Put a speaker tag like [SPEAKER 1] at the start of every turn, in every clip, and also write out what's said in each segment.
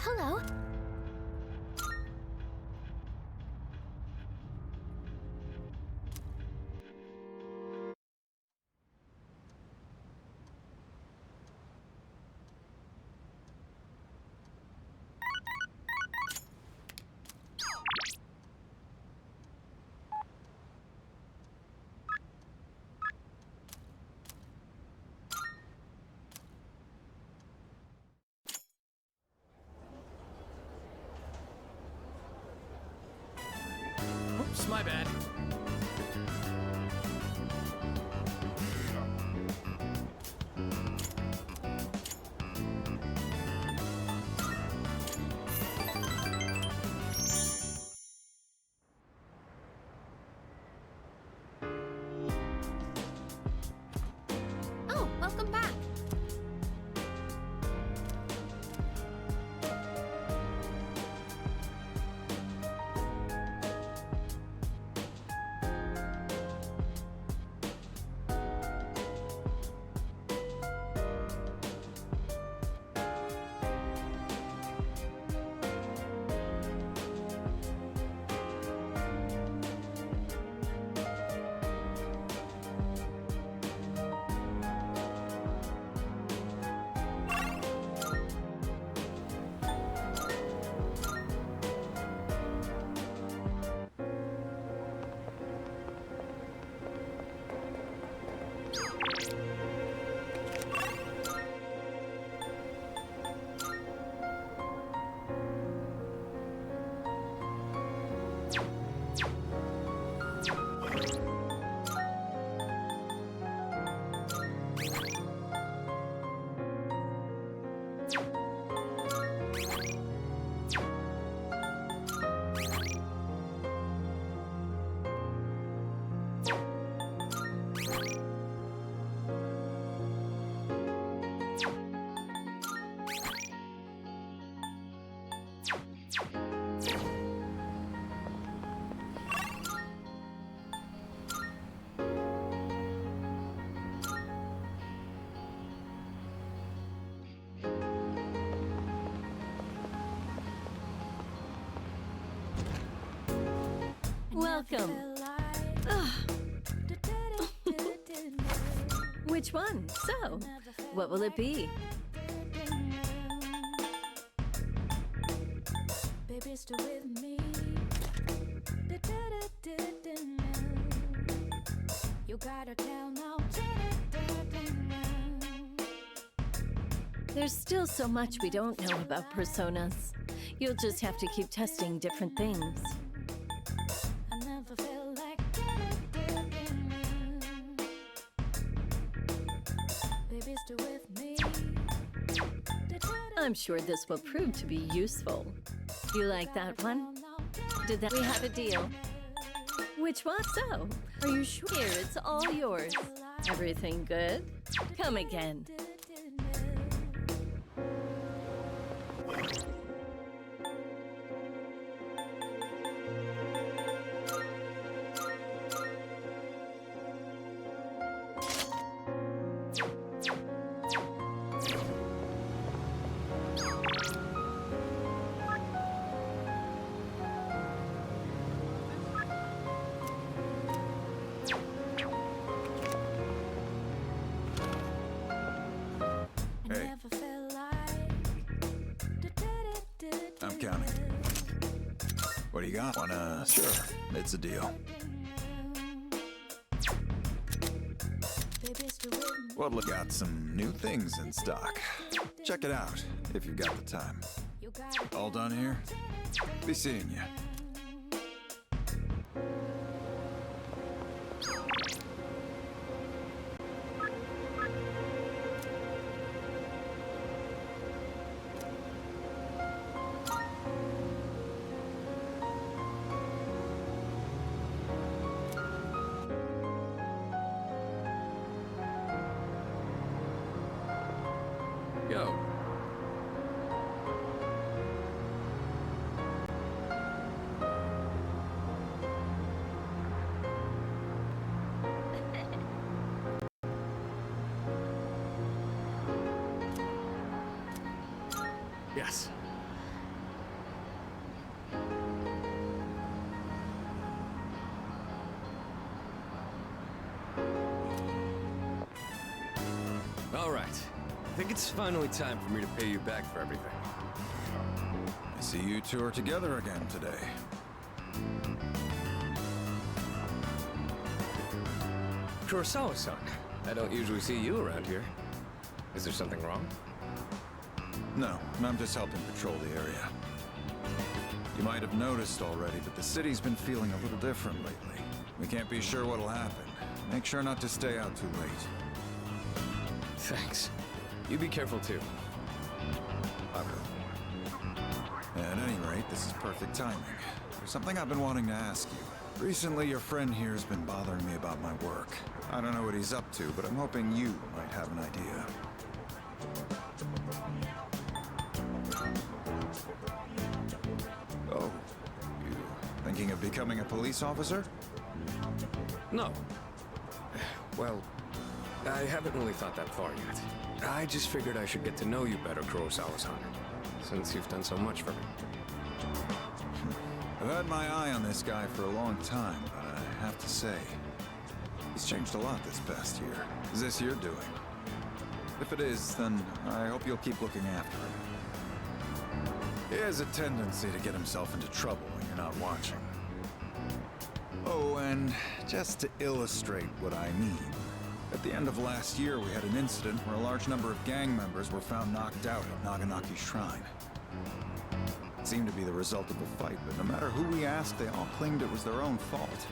[SPEAKER 1] Hello.
[SPEAKER 2] Oops, my bad.
[SPEAKER 1] Oh, welcome back.
[SPEAKER 3] Welcome. Ugh. Which one? So, what will it be?
[SPEAKER 4] Baby, stay with me. You gotta tell now.
[SPEAKER 3] There's still so much we don't know about personas. You'll just have to keep testing different things.
[SPEAKER 4] I never felt like baby, stay with me.
[SPEAKER 3] I'm sure this will prove to be useful. You like that one? Did that? We have a deal. Which one? So, are you sure? Here, it's all yours. Everything good? Come again.
[SPEAKER 5] Hey. I'm counting. What do you got? Sure, it's a deal. Well, look, got some new things in stock. Check it out, if you've got the time. All done here? Be seeing you.
[SPEAKER 2] Yo. Yes. All right. I think it's finally time for me to pay you back for everything.
[SPEAKER 5] I see you two are together again today.
[SPEAKER 2] Kurosawa-san, I don't usually see you around here. Is there something wrong?
[SPEAKER 5] No, I'm just helping patrol the area. You might have noticed already, but the city's been feeling a little different lately. We can't be sure what'll happen. Make sure not to stay out too late.
[SPEAKER 2] Thanks. You be careful too.
[SPEAKER 5] I will. At any rate, this is perfect timing. There's something I've been wanting to ask you. Recently, your friend here has been bothering me about my work. I don't know what he's up to, but I'm hoping you might have an idea. Oh, you thinking of becoming a police officer?
[SPEAKER 2] No. Well, I haven't really thought that far yet. I just figured I should get to know you better, Kurosawa-san, since you've done so much for me.
[SPEAKER 5] I've had my eye on this guy for a long time, but I have to say, he's changed a lot this past year. Is this your doing? If it is, then I hope you'll keep looking after him. He has a tendency to get himself into trouble when you're not watching. Oh, and just to illustrate what I mean, at the end of last year we had an incident where a large number of gang members were found knocked out at Naganaki Shrine. It seemed to be the result of a fight, but no matter who we asked, they all claimed it was their own fault.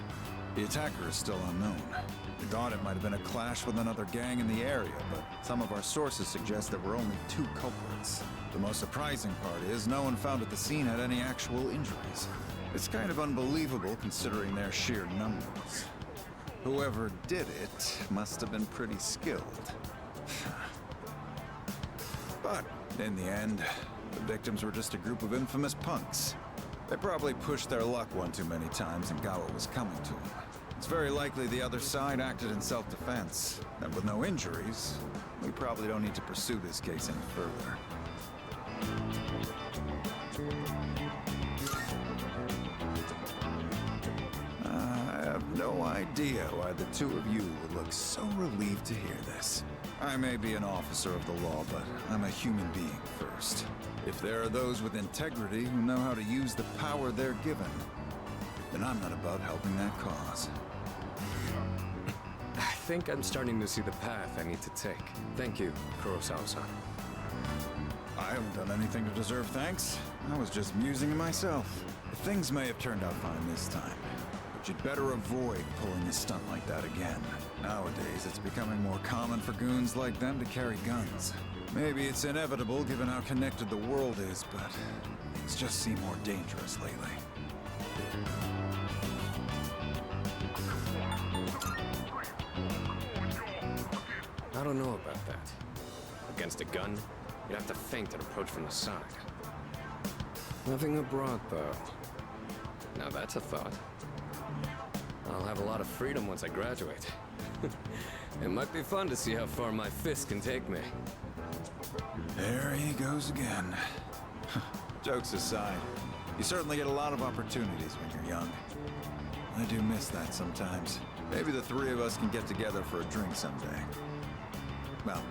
[SPEAKER 5] The attacker is still unknown. We thought it might have been a clash with another gang in the area, but some of our sources suggest there were only 2 culprits. The most surprising part is no one found at the scene had any actual injuries. It's kind of unbelievable considering their sheer numbers. Whoever did it must have been pretty skilled. But in the end, the victims were just a group of infamous punks. They probably pushed their luck one too many times and got what was coming to them. It's very likely the other side acted in self-defense. And with no injuries, we probably don't need to pursue this case any further. I have no idea why the two of you would look so relieved to hear this. I may be an officer of the law, but I'm a human being first. If there are those with integrity who know how to use the power they're given, then I'm not above helping that cause.
[SPEAKER 2] I think I'm starting to see the path I need to take. Thank you, Kurosawa-san.
[SPEAKER 5] I haven't done anything to deserve thanks. I was just musing to myself. Things may have turned out fine this time, but you'd better avoid pulling a stunt like that again. Nowadays, it's becoming more common for goons like them to carry guns. Maybe it's inevitable given how connected the world is, but things just seem more dangerous lately.
[SPEAKER 2] I don't know about that. Against a gun, you'd have to feint and approach from the side. Nothing abroad, though. Now that's a thought. I'll have a lot of freedom once I graduate. It might be fun to see how far my fist can take me.
[SPEAKER 5] There he goes again. Jokes aside, you certainly get a lot of opportunities when you're young. I do miss that sometimes. Maybe the 3 of us can get together for a drink someday. Well,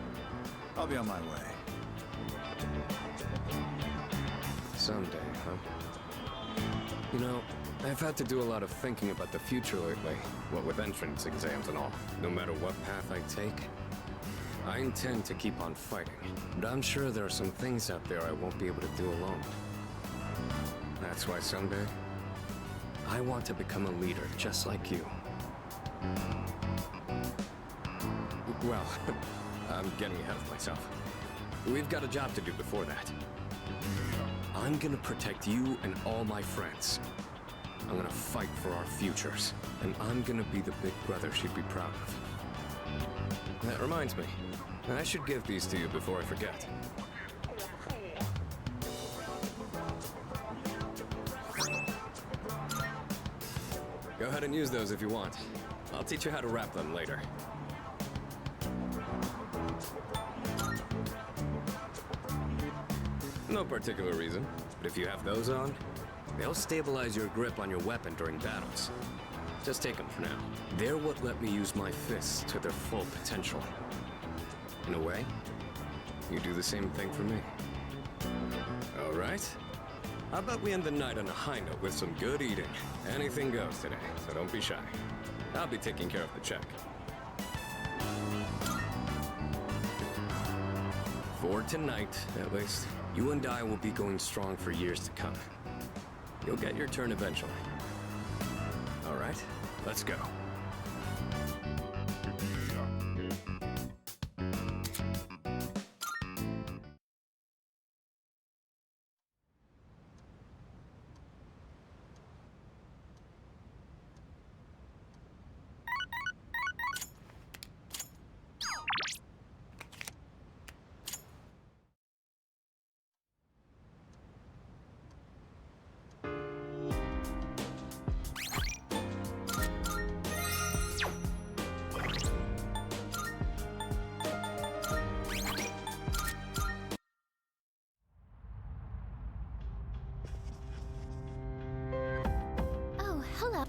[SPEAKER 5] I'll be on my way.
[SPEAKER 2] Someday, huh? You know, I've had to do a lot of thinking about the future lately, what with entrance exams and all. No matter what path I take, I intend to keep on fighting. But I'm sure there are some things out there I won't be able to do alone. That's why someday, I want to become a leader just like you. Well, I'm getting ahead of myself. We've got a job to do before that. I'm gonna protect you and all my friends. I'm gonna fight for our futures. And I'm gonna be the big brother she'd be proud of. That reminds me, I should give these to you before I forget. Go ahead and use those if you want. I'll teach you how to wrap them later. No particular reason, but if you have those on, they'll stabilize your grip on your weapon during battles. Just take them for now. They're what let me use my fists to their full potential. In a way, you do the same thing for me. All right. How about we end the night on a high note with some good eating? Anything goes today, so don't be shy. I'll be taking care of the check. For tonight, at least, you and I will be going strong for years to come. You'll get your turn eventually. All right, let's go.
[SPEAKER 1] Oh, hello.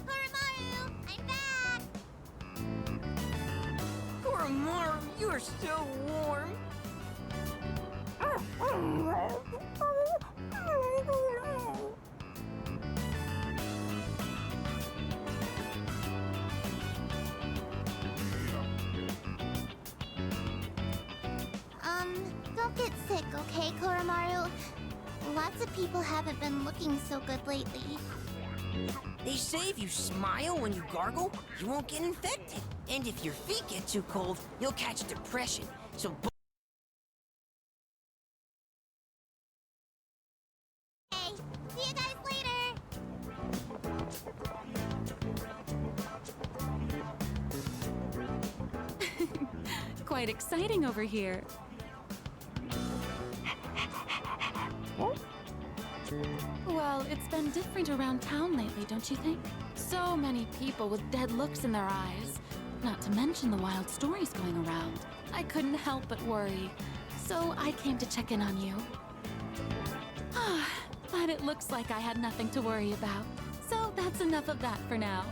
[SPEAKER 1] Koromaru, I'm back!
[SPEAKER 6] Koromaru, you're so warm.
[SPEAKER 1] Don't get sick, okay, Koromaru? Lots of people haven't been looking so good lately.
[SPEAKER 6] They say if you smile when you gargle, you won't get infected. And if your feet get too cold, you'll catch depression. So
[SPEAKER 1] Hey, see you guys later!
[SPEAKER 3] Quite exciting over here.
[SPEAKER 7] Well, it's been different around town lately, don't you think? So many people with dead looks in their eyes. Not to mention the wild stories going around. I couldn't help but worry. So I came to check in on you. But it looks like I had nothing to worry about. So that's enough of that for now.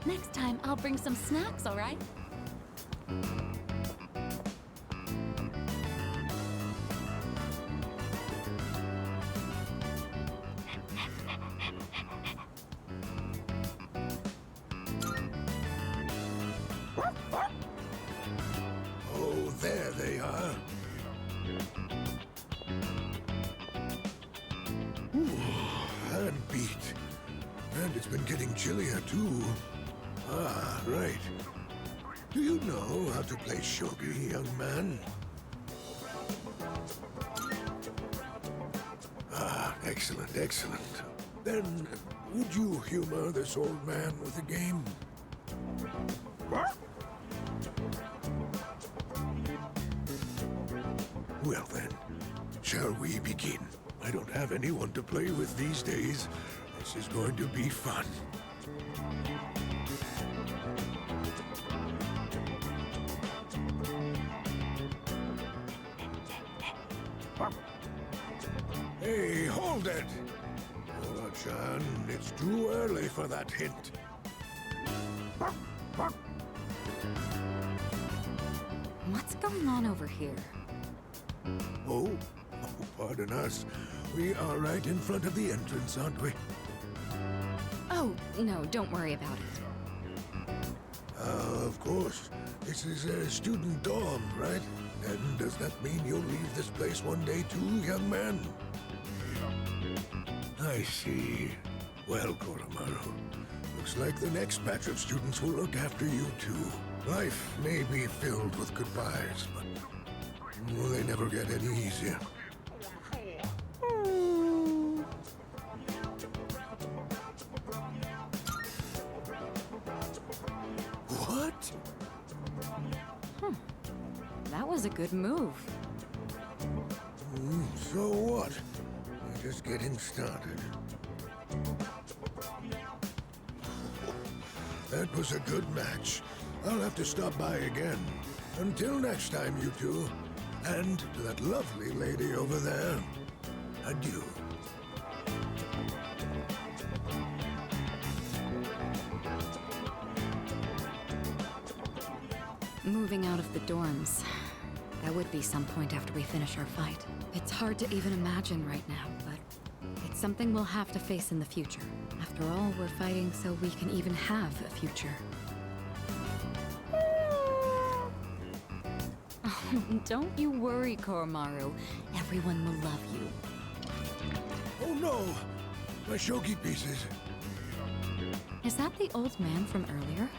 [SPEAKER 7] Next time, I'll bring some snacks, all right?
[SPEAKER 8] Oh, there they are. Ooh, hand beat. And it's been getting chillier, too. Ah, right. Do you know how to play shogi, young man? Ah, excellent, excellent. Then, would you humor this old man with a game? Well then, shall we begin? I don't have anyone to play with these days. This is going to be fun. Hey, hold it! Oh, Chan, it's too early for that hint.
[SPEAKER 9] What's going on over here?
[SPEAKER 8] Oh, pardon us. We are right in front of the entrance, aren't we?
[SPEAKER 9] Oh, no, don't worry about it.
[SPEAKER 8] Of course. This is a student dorm, right? And does that mean you'll leave this place one day too, young man? I see. Well, Koromaru, looks like the next batch of students will look after you too. Life may be filled with goodbyes, but well, they never get any easier. What?
[SPEAKER 9] That was a good move.
[SPEAKER 8] So what? We're just getting started. That was a good match. I'll have to stop by again. Until next time, you two. And to that lovely lady over there, adieu.
[SPEAKER 9] Moving out of the dorms. That would be some point after we finish our fight. It's hard to even imagine right now, but it's something we'll have to face in the future. After all, we're fighting so we can even have a future. Don't you worry, Koromaru. Everyone will love you.
[SPEAKER 8] Oh no! My shogi pieces.
[SPEAKER 9] Is that the old man from earlier?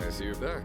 [SPEAKER 2] I see you're back.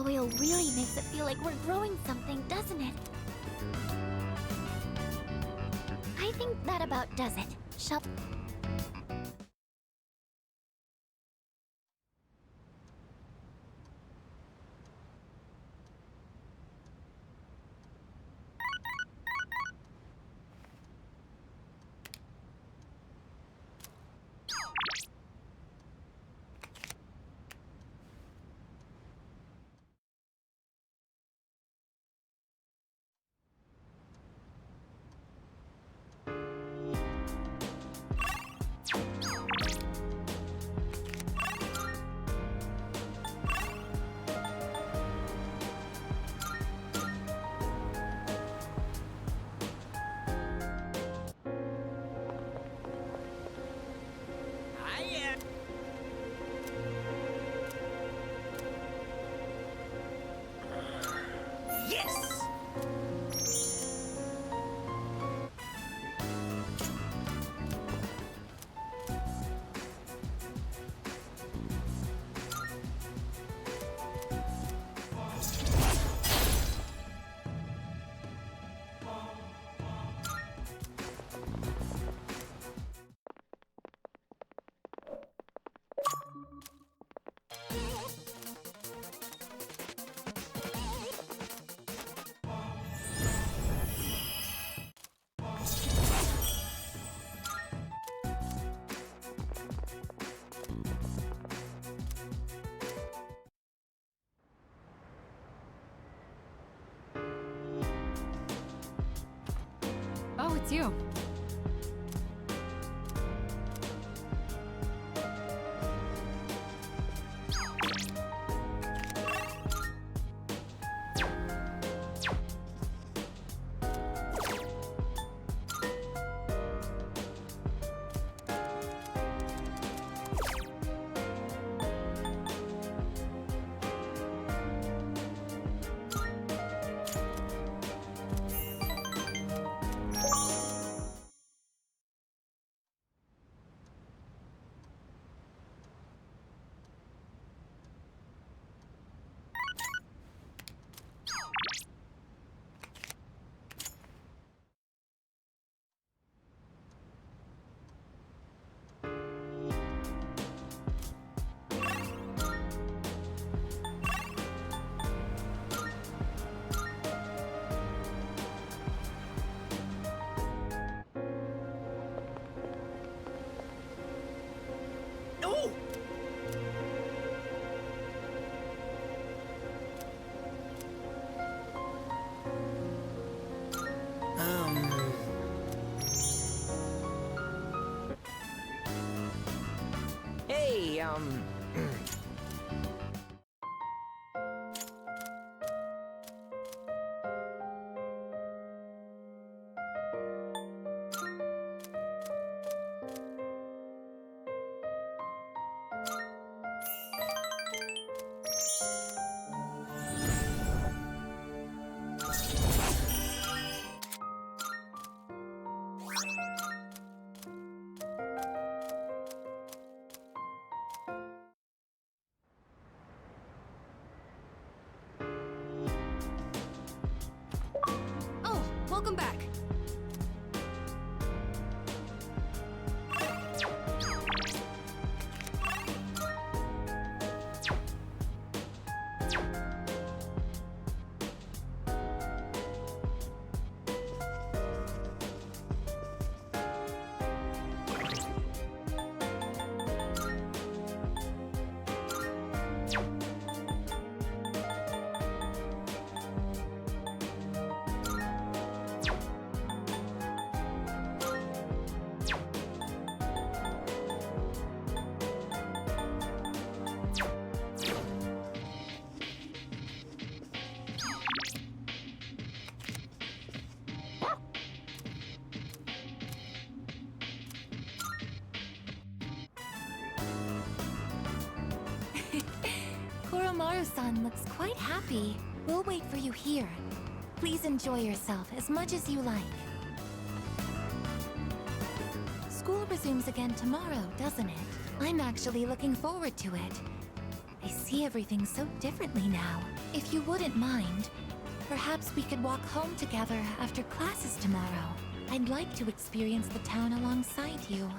[SPEAKER 1] oil really makes it feel like we're growing something, doesn't it? I think that about does it. Shall...
[SPEAKER 6] Yes!
[SPEAKER 7] Oh, it's you.
[SPEAKER 6] No! Hey,
[SPEAKER 9] Oh, welcome back.
[SPEAKER 1] Koromaru-san looks quite happy. We'll wait for you here. Please enjoy yourself as much as you like. School resumes again tomorrow, doesn't it? I'm actually looking forward to it. I see everything so differently now. If you wouldn't mind, perhaps we could walk home together after classes tomorrow. I'd like to experience the town alongside you.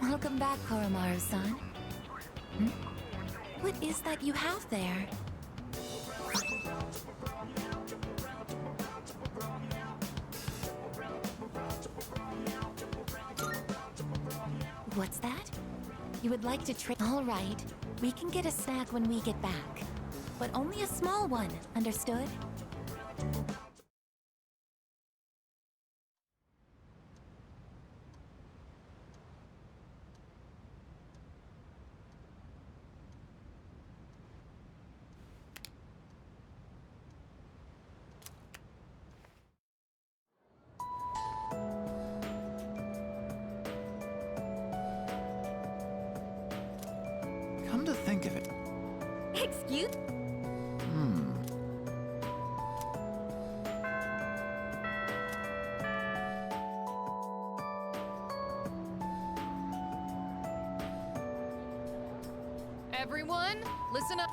[SPEAKER 1] Welcome back, Koromaru-san. What is that you have there? What's that? You would like to trade? All right. We can get a snack when we get back. But only a small one, understood?
[SPEAKER 5] Come to think of it.
[SPEAKER 1] Excuse?
[SPEAKER 10] Everyone, listen up.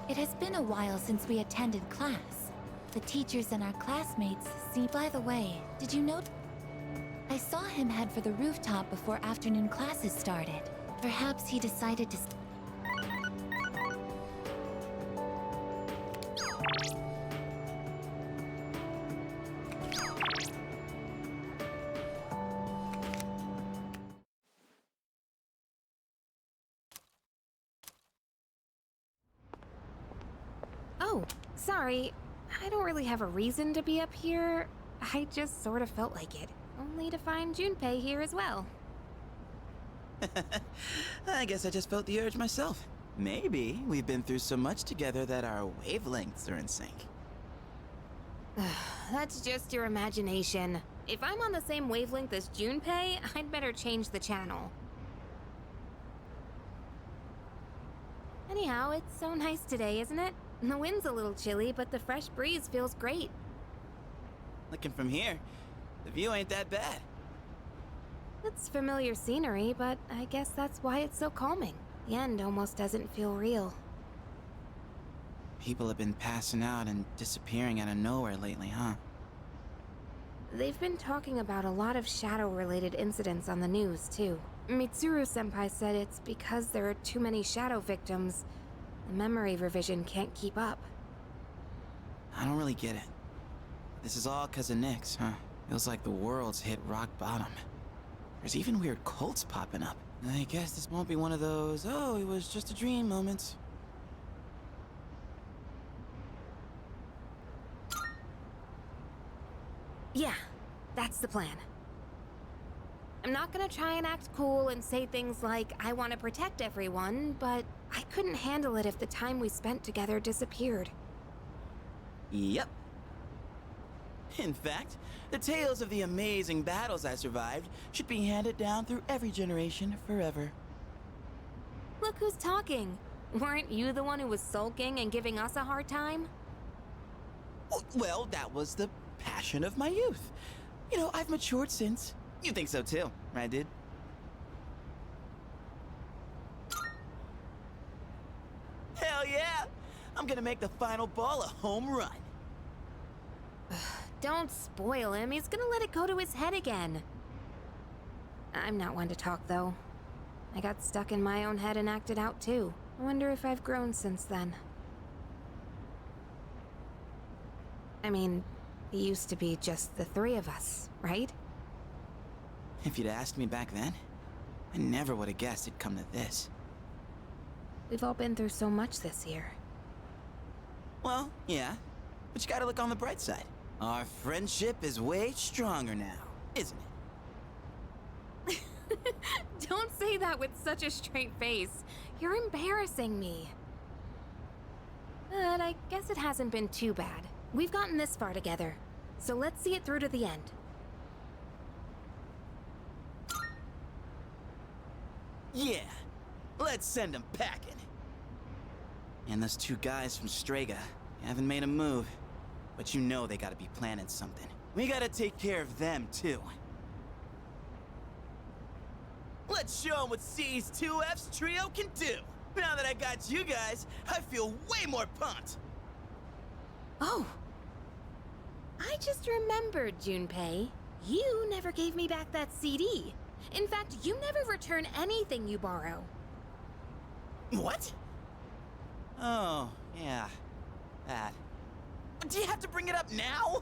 [SPEAKER 1] It has been a while since we attended class. The teachers and our classmates seem... By the way, did you note? I saw him head for the rooftop before afternoon classes started. Perhaps he decided to...
[SPEAKER 11] Oh, sorry. I don't really have a reason to be up here. I just sort of felt like it. Only to find Junpei here as well.
[SPEAKER 12] I guess I just felt the urge myself. Maybe we've been through so much together that our wavelengths are in sync.
[SPEAKER 11] That's just your imagination. If I'm on the same wavelength as Junpei, I'd better change the channel. Anyhow, it's so nice today, isn't it? The wind's a little chilly, but the fresh breeze feels great.
[SPEAKER 12] Looking from here, the view ain't that bad.
[SPEAKER 11] It's familiar scenery, but I guess that's why it's so calming. The end almost doesn't feel real.
[SPEAKER 12] People have been passing out and disappearing out of nowhere lately, huh?
[SPEAKER 11] They've been talking about a lot of shadow-related incidents on the news, too. Mitsuru-senpai said it's because there are too many shadow victims. The memory revision can't keep up.
[SPEAKER 12] I don't really get it. This is all 'cause of Nyx, huh? Feels like the world's hit rock bottom. There's even weird cults popping up. I guess this won't be one of those, oh, it was just a dream moments.
[SPEAKER 11] Yeah, that's the plan. I'm not gonna try and act cool and say things like, I want to protect everyone, but I couldn't handle it if the time we spent together disappeared.
[SPEAKER 12] Yep. In fact, the tales of the amazing battles I survived should be handed down through every generation forever.
[SPEAKER 11] Look who's talking. Weren't you the one who was sulking and giving us a hard time?
[SPEAKER 12] Oh, well, that was the passion of my youth. You know, I've matured since. You think so too, right, dude? Hell yeah! I'm gonna make the final ball a home run.
[SPEAKER 11] Don't spoil him. He's gonna let it go to his head again. I'm not one to talk, though. I got stuck in my own head and acted out, too. I wonder if I've grown since then. I mean, it used to be just the three of us, right?
[SPEAKER 12] If you'd asked me back then, I never would have guessed it'd come to this.
[SPEAKER 11] We've all been through so much this year.
[SPEAKER 12] Well, yeah, but you gotta look on the bright side. Our friendship is way stronger now, isn't it?
[SPEAKER 11] Don't say that with such a straight face. You're embarrassing me. But I guess it hasn't been too bad. We've gotten this far together, so let's see it through to the end.
[SPEAKER 12] Yeah, let's send them packing. And those two guys from Strega haven't made a move, but you know they gotta be planning something. We gotta take care of them, too. Let's show them what C's 2F's trio can do. Now that I got you guys, I feel way more pumped.
[SPEAKER 11] Oh! I just remembered, Junpei. You never gave me back that CD. In fact, you never return anything you borrow.
[SPEAKER 12] What? Oh, yeah. That. Do you have to bring it up now?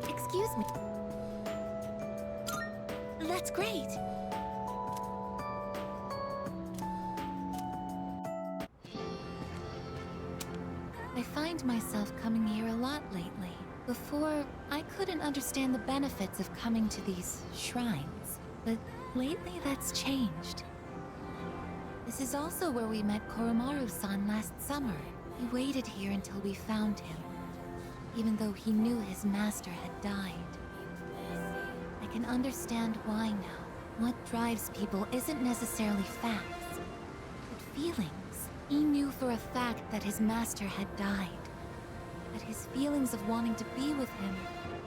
[SPEAKER 1] Excuse me. That's great. I find myself coming here a lot lately. Before, I couldn't understand the benefits of coming to these shrines, but lately that's changed. This is also where we met Koromaru-san last summer. He waited here until we found him, even though he knew his master had died. I can understand why now. What drives people isn't necessarily facts, but feelings. He knew for a fact that his master had died, that his feelings of wanting to be with him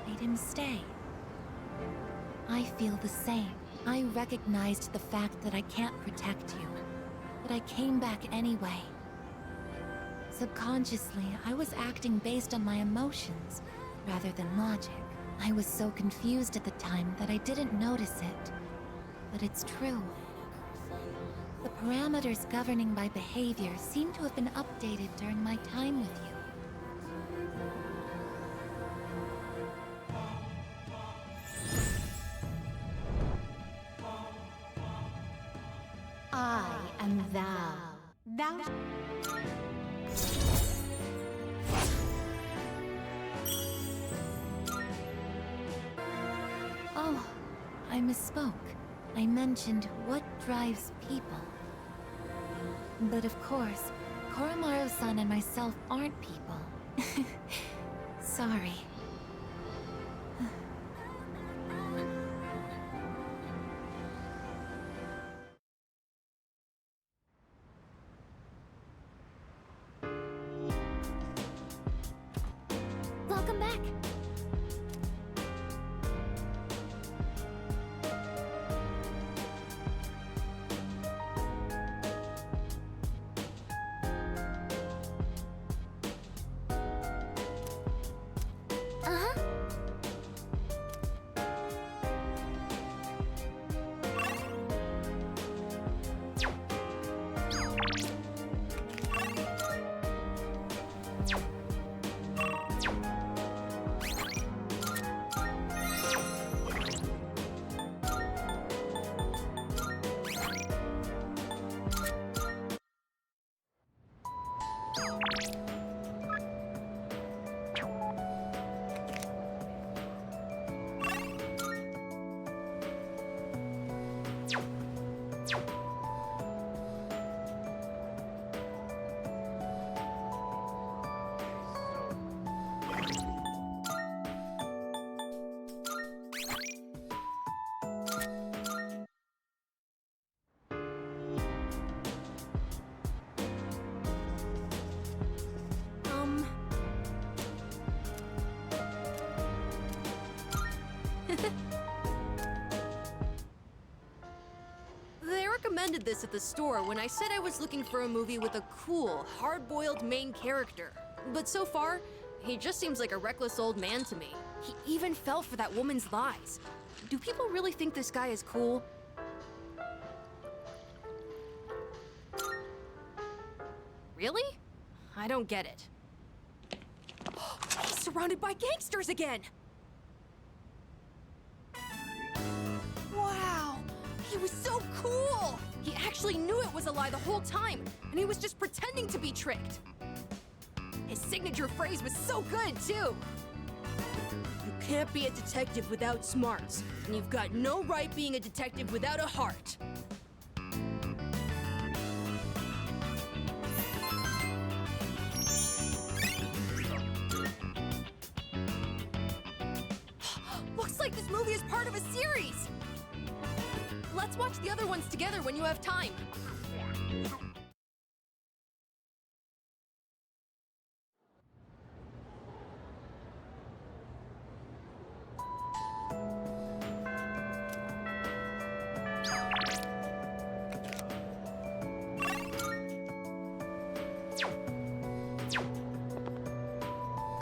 [SPEAKER 1] made him stay. I feel the same. I recognized the fact that I can't protect you, but I came back anyway. Subconsciously, I was acting based on my emotions rather than logic. I was so confused at the time that I didn't notice it, but it's true. The parameters governing my behavior seem to have been updated during my time with you.
[SPEAKER 13] I am thou. Thou.
[SPEAKER 1] Oh, I misspoke. I mentioned what drives people. But of course, Koromaru-san and myself aren't people. Sorry. Welcome back.
[SPEAKER 10] They recommended this at the store when I said I was looking for a movie with a cool, hard-boiled main character. But so far, he just seems like a reckless old man to me. He even fell for that woman's lies. Do people really think this guy is cool? Really? I don't get it. He's surrounded by gangsters again! Wow! He was so cool! He actually knew it was a lie the whole time, and he was just pretending to be tricked. His signature phrase was so good, too. You can't be a detective without smarts, and you've got no right being a detective without a heart. Looks like this movie is part of a series! Let's watch the other ones together when you have time.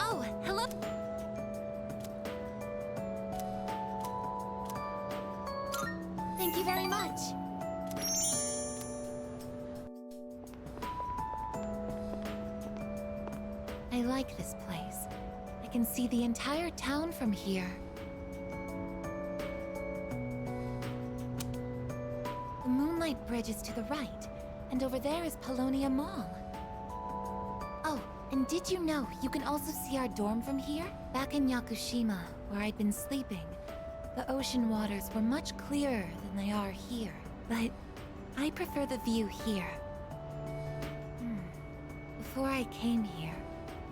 [SPEAKER 1] Oh, hello. Thank you very much. I like this place. I can see the entire town from here. The Moonlight Bridge is to the right, and over there is Polonia Mall. Oh, and did you know you can also see our dorm from here? Back in Yakushima, where I'd been sleeping, the ocean waters were much clearer than they are here. But I prefer the view here. Before I came here,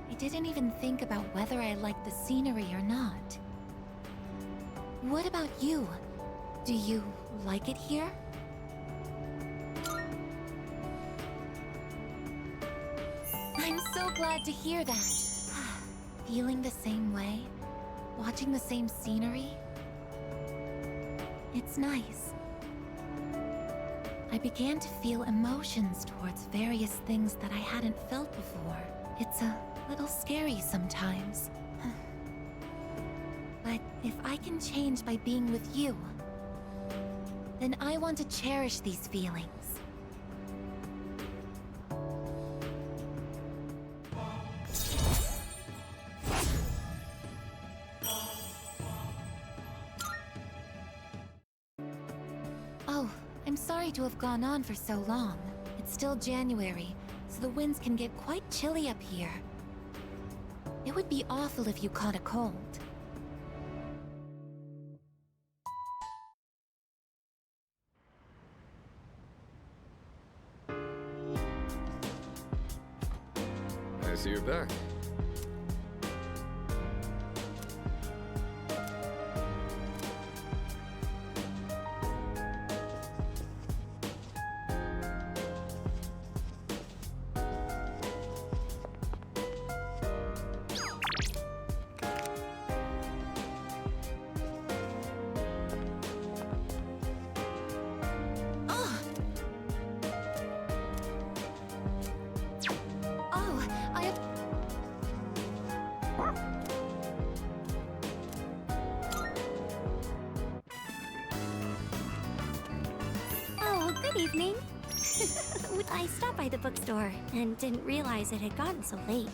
[SPEAKER 1] I didn't even think about whether I liked the scenery or not. What about you? Do you like it here? I'm so glad to hear that. Feeling the same way? Watching the same scenery? It's nice. I began to feel emotions towards various things that I hadn't felt before. It's a little scary sometimes. But if I can change by being with you, then I want to cherish these feelings. Oh, I'm sorry to have gone on for so long. It's still January, so the winds can get quite chilly up here. It would be awful if you caught a cold.
[SPEAKER 2] I see you're back.
[SPEAKER 14] Oh, good evening. I stopped by the bookstore and didn't realize it had gotten so late.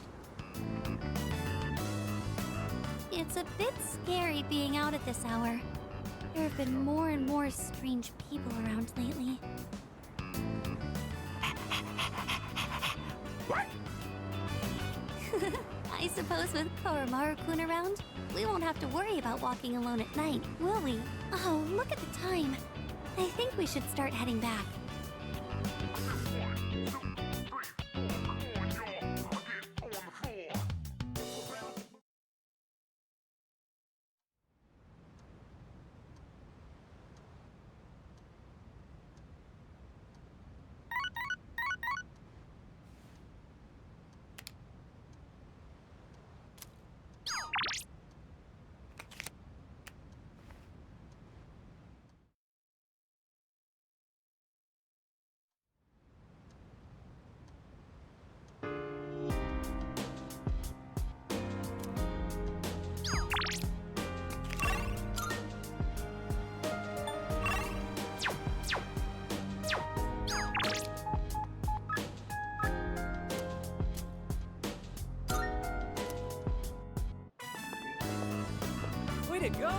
[SPEAKER 14] It's a bit scary being out at this hour. There have been more and more strange people around lately. I suppose with Koromaru-kun around, we won't have to worry about walking alone at night, will we? Oh, look at the time. I think we should start heading back.
[SPEAKER 6] Way to go!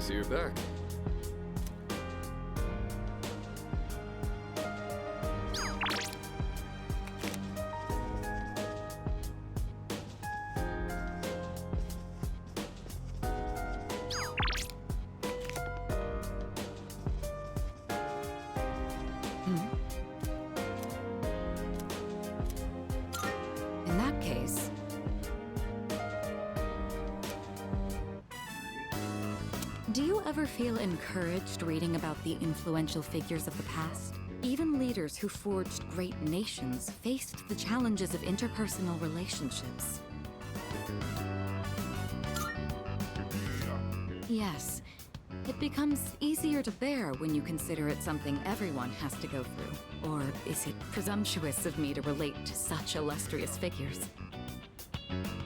[SPEAKER 2] see you're back.
[SPEAKER 9] In that case... Do you ever feel encouraged reading about the influential figures of the past? Even leaders who forged great nations faced the challenges of interpersonal relationships. Yes, it becomes easier to bear when you consider it something everyone has to go through. Or is it presumptuous of me to relate to such illustrious figures?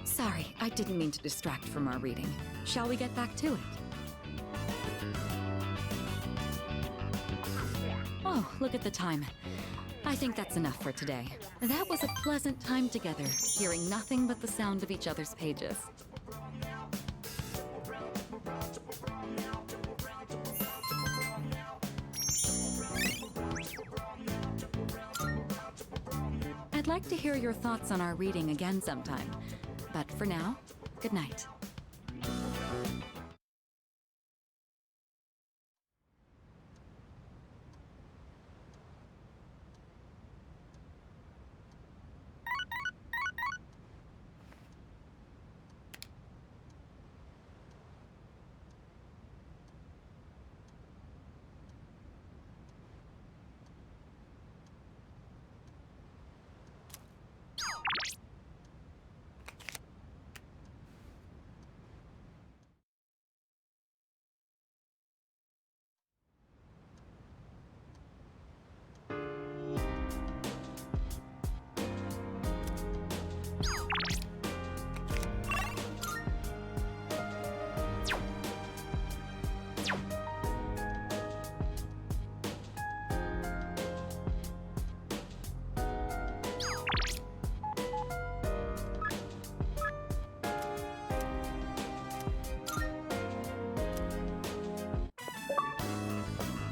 [SPEAKER 9] Sorry, I didn't mean to distract from our reading. Shall we get back to it? Oh, look at the time. I think that's enough for today. That was a pleasant time together, hearing nothing but the sound of each other's pages. I'd like to hear your thoughts on our reading again sometime. But for now, good night.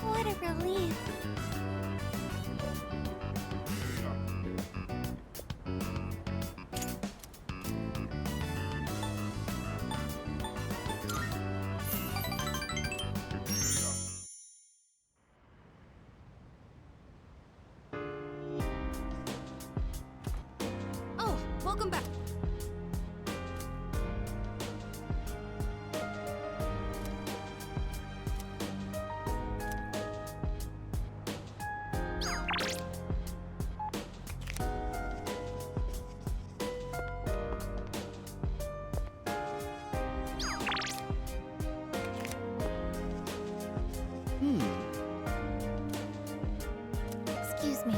[SPEAKER 14] What a relief.
[SPEAKER 10] Oh, welcome back.
[SPEAKER 1] Excuse me.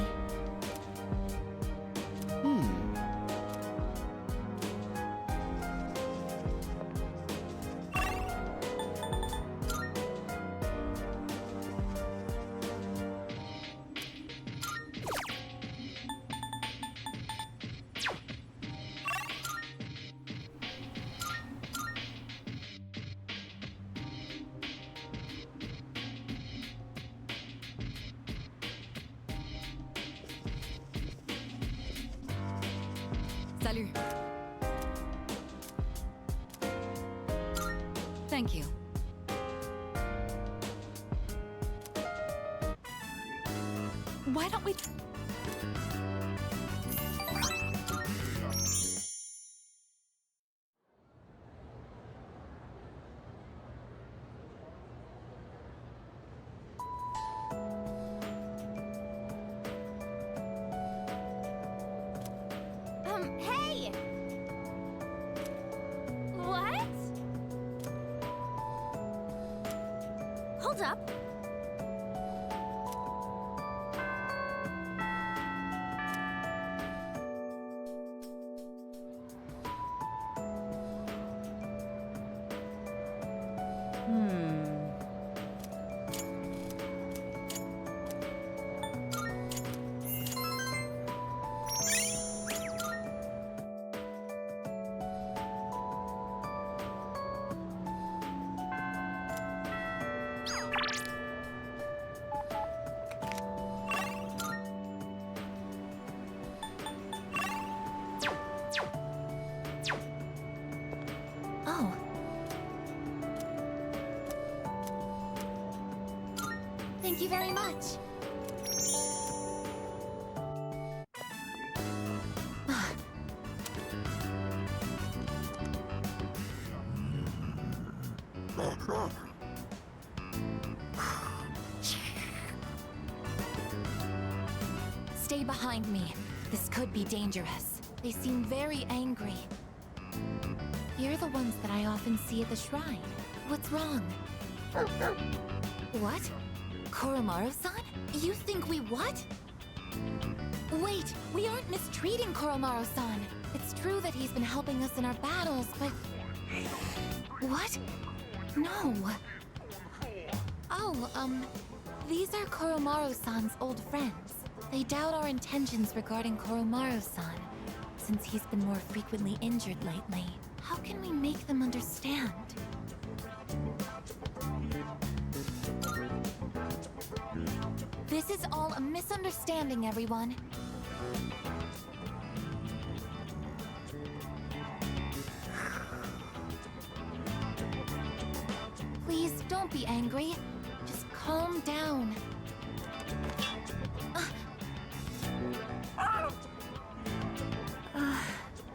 [SPEAKER 9] Salut. Thank you. Why don't we...
[SPEAKER 14] Hey! What? Hold up.
[SPEAKER 1] Thank you very much. Stay behind me. This could be dangerous. They seem very angry. You're the ones that I often see at the shrine. What's wrong? What? Koromaru-san? You think we what? Wait, we aren't mistreating Koromaru-san. It's true that he's been helping us in our battles, but... What? No. Oh, these are Koromaru-san's old friends. They doubt our intentions regarding Koromaru-san, since he's been more frequently injured lately. How can we make them understand? This is all a misunderstanding, everyone. Please, don't be angry. Just calm down.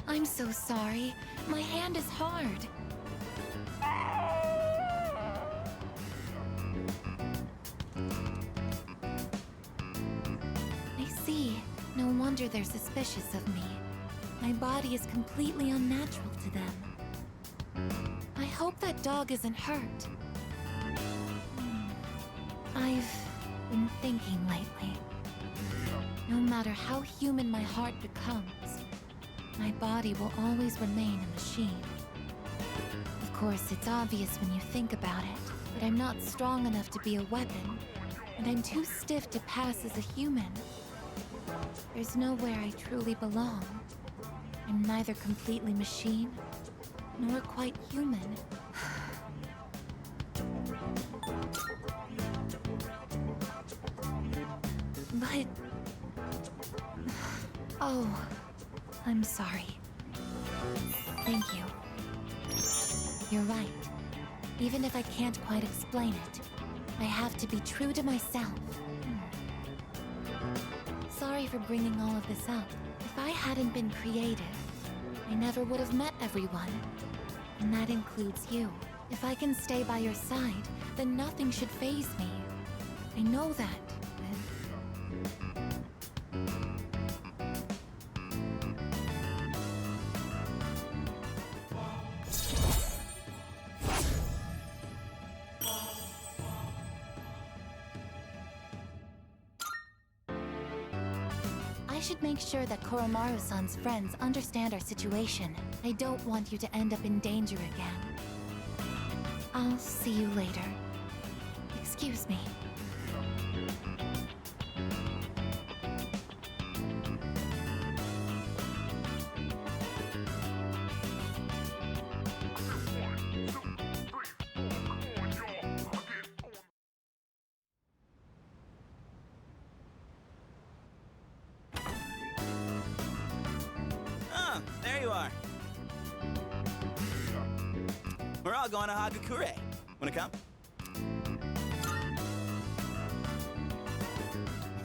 [SPEAKER 1] I'm so sorry. My hand is hard. I see. No wonder they're suspicious of me. My body is completely unnatural to them. I hope that dog isn't hurt. I've been thinking lately. No matter how human my heart becomes, my body will always remain a machine. Of course, it's obvious when you think about it, but I'm not strong enough to be a weapon, and I'm too stiff to pass as a human. There's nowhere I truly belong. I'm neither completely machine, nor quite human. But... Oh, I'm sorry. Thank you. You're right. Even if I can't quite explain it, I have to be true to myself. Sorry for bringing all of this up. If I hadn't been creative, I never would have met everyone. And that includes you. If I can stay by your side, then nothing should faze me. I know that. I should make sure that Koromaru-san's friends understand our situation. I don't want you to end up in danger again. I'll see you later. Excuse me.
[SPEAKER 12] There you are. We're all going to Hagakure. Wanna come?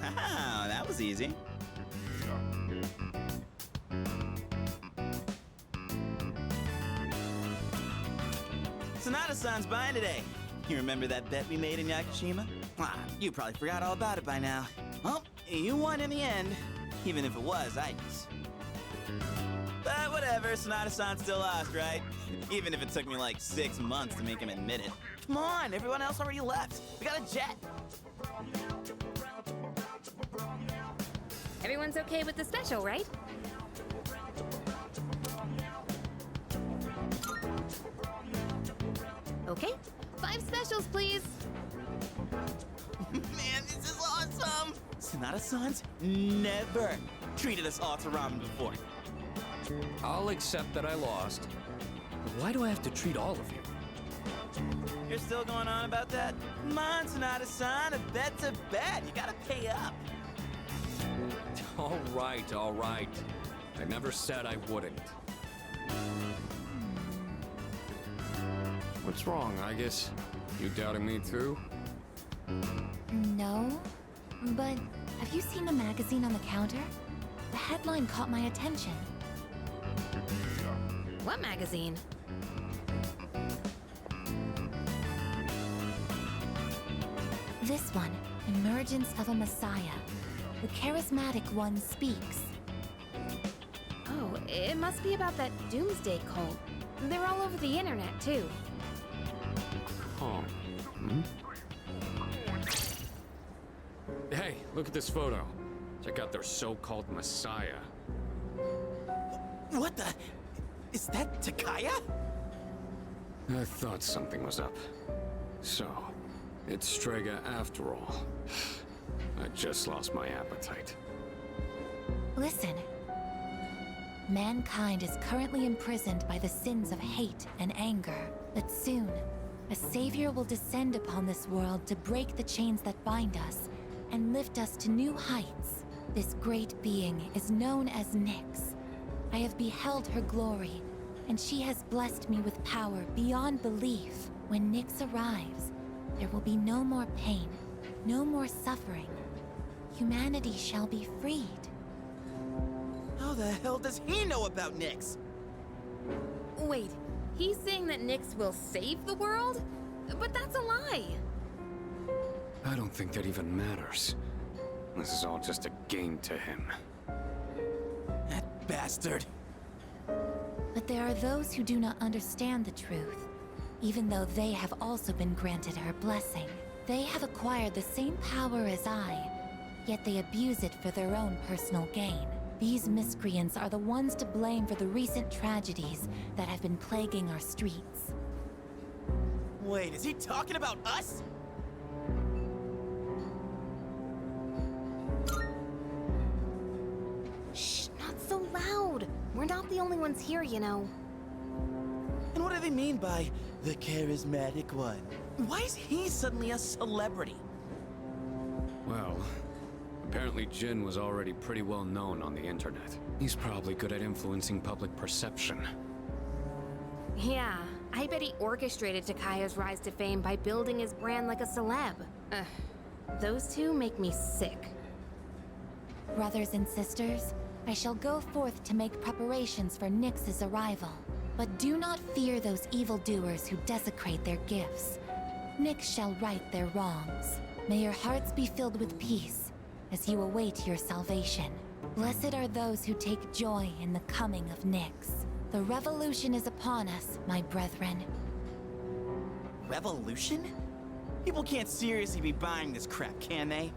[SPEAKER 12] Wow, that was easy. Sonata-san's buying today. You remember that bet we made in Yakushima? Ah, you probably forgot all about it by now. Well, you won in the end, even if it was ice. But whatever, Sonata-san still lost, right? Even if it took me like 6 months to make him admit it. Come on, everyone else already left. We got a jet.
[SPEAKER 11] Everyone's okay with the special, right? Okay, 5 specials, please.
[SPEAKER 12] Man, this is awesome! Sonata-san's never treated us all to ramen before.
[SPEAKER 2] I'll accept that I lost. But why do I have to treat all of you?
[SPEAKER 12] You're still going on about that? Come on, Sonata-san, a bet's a bet. You gotta pay up.
[SPEAKER 2] All right, all right. I never said I wouldn't. What's wrong, I guess? You doubting me too?
[SPEAKER 1] No. No, but have you seen the magazine on the counter? The headline caught my attention.
[SPEAKER 11] What magazine?
[SPEAKER 1] This one, Emergence of a Messiah. The charismatic one speaks.
[SPEAKER 11] Oh, it must be about that Doomsday cult. They're all over the internet, too.
[SPEAKER 2] Oh. Hmm? Hey, look at this photo. Check out their so-called Messiah.
[SPEAKER 12] What the? Is that Takaya?
[SPEAKER 2] I thought something was up. So, it's Strega after all. I just lost my appetite.
[SPEAKER 1] Listen. Mankind is currently imprisoned by the sins of hate and anger, but soon, a savior will descend upon this world to break the chains that bind us and lift us to new heights. This great being is known as Nyx. I have beheld her glory, and she has blessed me with power beyond belief. When Nyx arrives, there will be no more pain, no more suffering. Humanity shall be freed.
[SPEAKER 12] How the hell does he know about Nyx?
[SPEAKER 11] Wait, he's saying that Nyx will save the world? But that's a lie!
[SPEAKER 2] I don't think that even matters. This is all just a game to him.
[SPEAKER 12] That bastard.
[SPEAKER 1] But there are those who do not understand the truth, even though they have also been granted her blessing. They have acquired the same power as I, yet they abuse it for their own personal gain. These miscreants are the ones to blame for the recent tragedies that have been plaguing our streets.
[SPEAKER 12] Wait, is he talking about us?
[SPEAKER 11] Shh, not so loud! We're not the only ones here, you know.
[SPEAKER 12] And what do they mean by the charismatic one? Why is he suddenly a celebrity?
[SPEAKER 2] Well, apparently Jin was already pretty well known on the internet. He's probably good at influencing public perception.
[SPEAKER 11] Yeah, I bet he orchestrated Takaya's rise to fame by building his brand like a celeb. Those two make me sick.
[SPEAKER 1] Brothers and sisters, I shall go forth to make preparations for Nyx's arrival. But do not fear those evildoers who desecrate their gifts. Nyx shall right their wrongs. May your hearts be filled with peace as you await your salvation. Blessed are those who take joy in the coming of Nyx. The revolution is upon us, my brethren.
[SPEAKER 12] Revolution? People can't seriously be buying this crap, can they?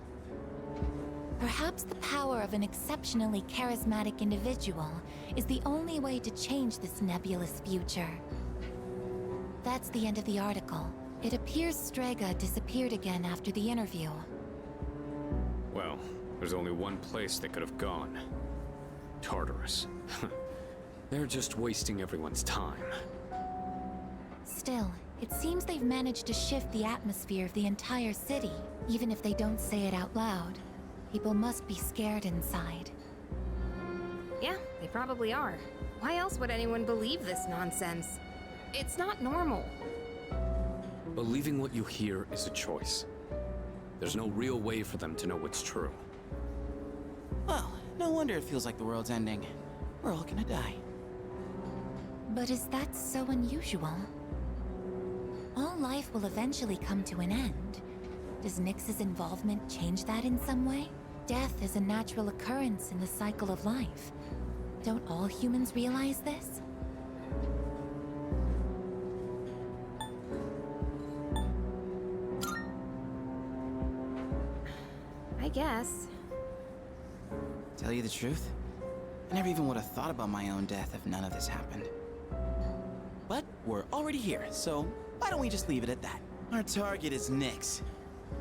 [SPEAKER 1] Perhaps the power of an exceptionally charismatic individual is the only way to change this nebulous future. That's the end of the article. It appears Strega disappeared again after the interview.
[SPEAKER 2] Well, there's only one place they could have gone. Tartarus. They're just wasting everyone's time.
[SPEAKER 1] Still, it seems they've managed to shift the atmosphere of the entire city. Even if they don't say it out loud, people must be scared inside.
[SPEAKER 11] Yeah, they probably are. Why else would anyone believe this nonsense? It's not normal.
[SPEAKER 2] Believing what you hear is a choice. There's no real way for them to know what's true.
[SPEAKER 12] Well, no wonder it feels like the world's ending. We're all gonna die.
[SPEAKER 1] But is that so unusual? All life will eventually come to an end. Does Nyx's involvement change that in some way? Death is a natural occurrence in the cycle of life. Don't all humans realize this?
[SPEAKER 11] I guess.
[SPEAKER 12] Tell you the truth, I never even would have thought about my own death if none of this happened. But we're already here, so why don't we just leave it at that? Our target is Nyx.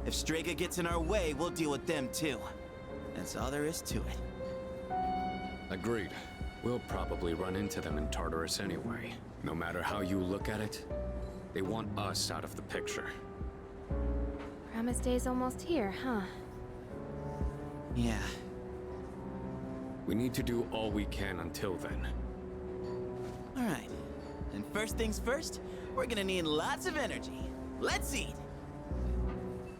[SPEAKER 12] If Strega gets in our way, we'll deal with them too. That's all there is to it.
[SPEAKER 2] Agreed. We'll probably run into them in Tartarus anyway. No matter how you look at it, they want us out of the picture.
[SPEAKER 11] Promise Day's almost here, huh?
[SPEAKER 12] Yeah.
[SPEAKER 2] We need to do all we can until then.
[SPEAKER 12] All right. And first things first, we're gonna need lots of energy. Let's eat.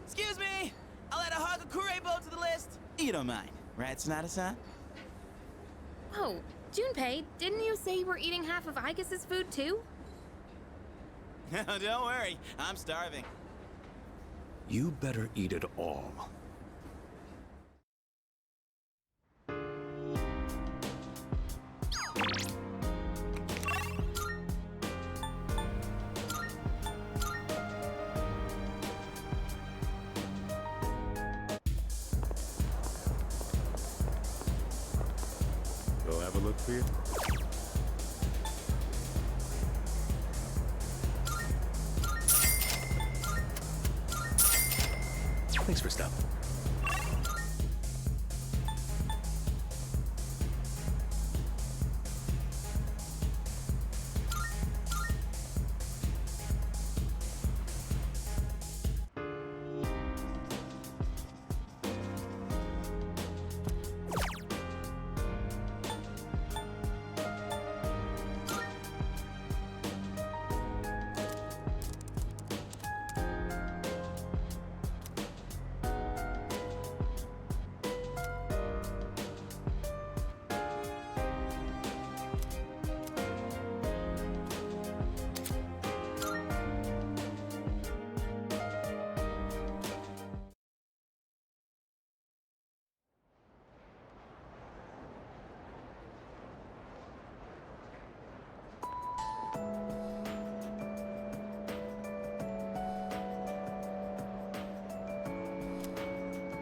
[SPEAKER 12] Excuse me! I'll add a Kureibo to the list! You don't mind, right, Sonata-san?
[SPEAKER 11] Oh, Junpei, didn't you say you were eating half of Aigus's food too?
[SPEAKER 12] No, don't worry. I'm starving.
[SPEAKER 2] You better eat it all.
[SPEAKER 15] Go have a look for you.
[SPEAKER 2] Thanks for stopping.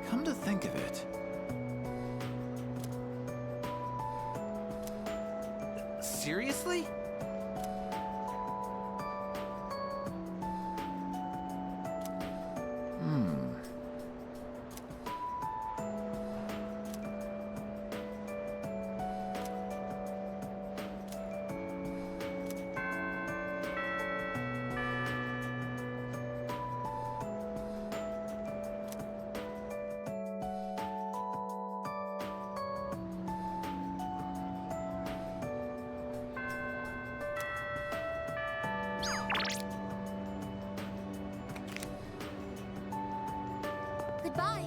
[SPEAKER 5] Come to think of it.
[SPEAKER 12] Seriously?
[SPEAKER 1] Goodbye.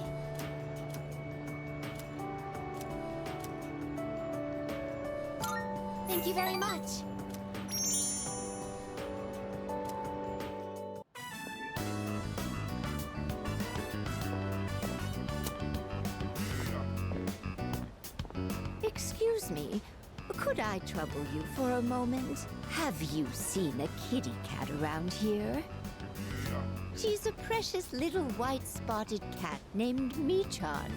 [SPEAKER 1] Thank you very much.
[SPEAKER 16] Excuse me, could I trouble you for a moment? Have you seen a kitty cat around here? She's a precious little white spotted cat named Michan.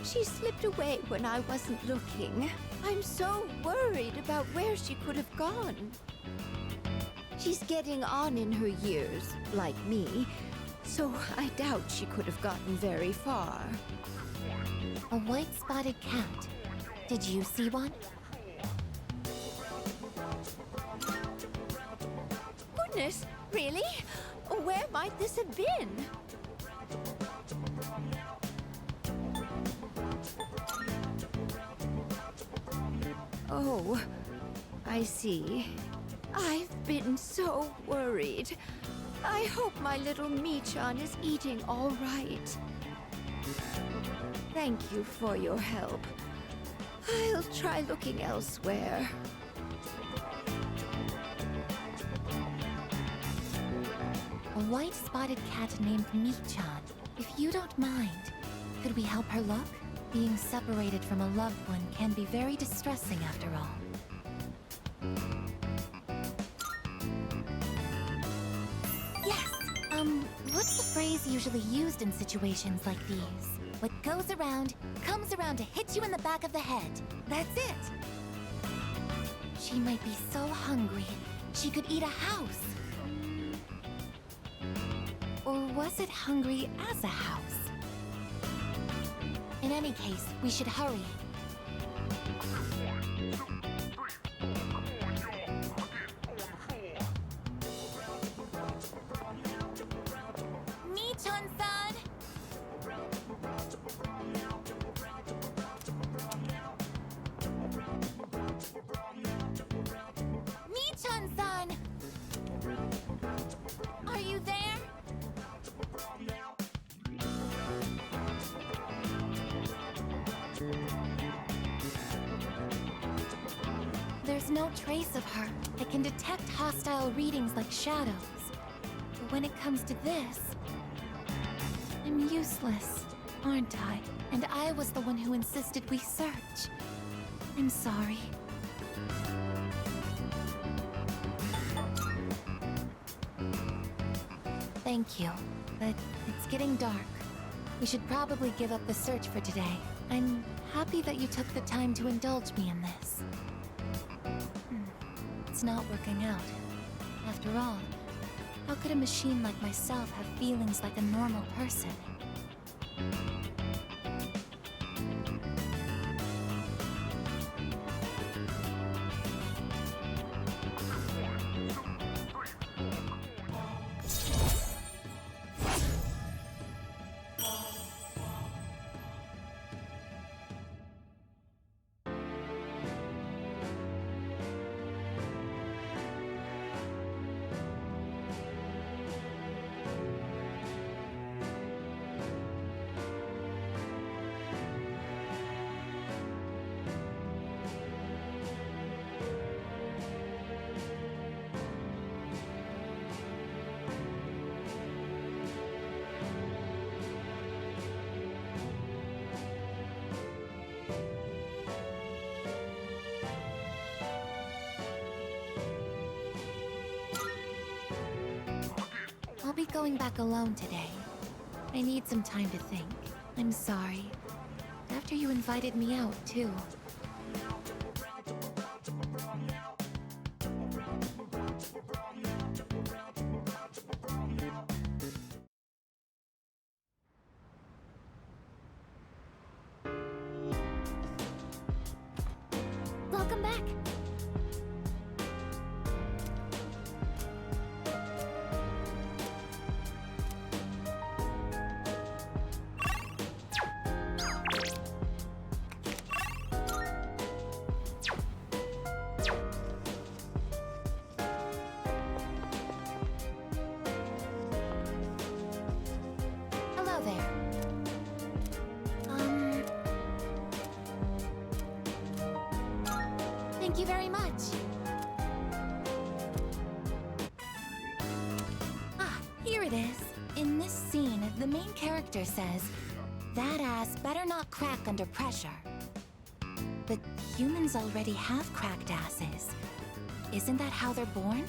[SPEAKER 16] She slipped away when I wasn't looking. I'm so worried about where she could have gone. She's getting on in her years, like me, so I doubt she could have gotten very far.
[SPEAKER 1] A white spotted cat. Did you see one?
[SPEAKER 16] Goodness, really? Where might this have been? Oh, I see. I've been so worried. I hope my little Michan is eating all right. Thank you for your help. I'll try looking elsewhere.
[SPEAKER 1] A white spotted cat named Michan. If you don't mind, could we help her look? Being separated from a loved one can be very distressing after all. Yes! What's the phrase usually used in situations like these? What goes around, comes around to hit you in the back of the head. That's it! She might be so hungry, she could eat a house. Or was it hungry as a house? In any case, we should hurry. Michan-san! Michan-san! Are you there? There's no trace of her. I can detect hostile readings like shadows. But when it comes to this, I'm useless, aren't I? And I was the one who insisted we search. I'm sorry. Thank you, but it's getting dark. We should probably give up the search for today. I'm happy that you took the time to indulge me in this. It's not working out. After all, how could a machine like myself have feelings like a normal person? I'll be going back alone today. I need some time to think. I'm sorry. After you invited me out, too. Welcome back. Hello there. Thank you very much. Ah, here it is. In this scene, the main character says, "That ass better not crack under pressure." But humans already have cracked asses. Isn't that how they're born?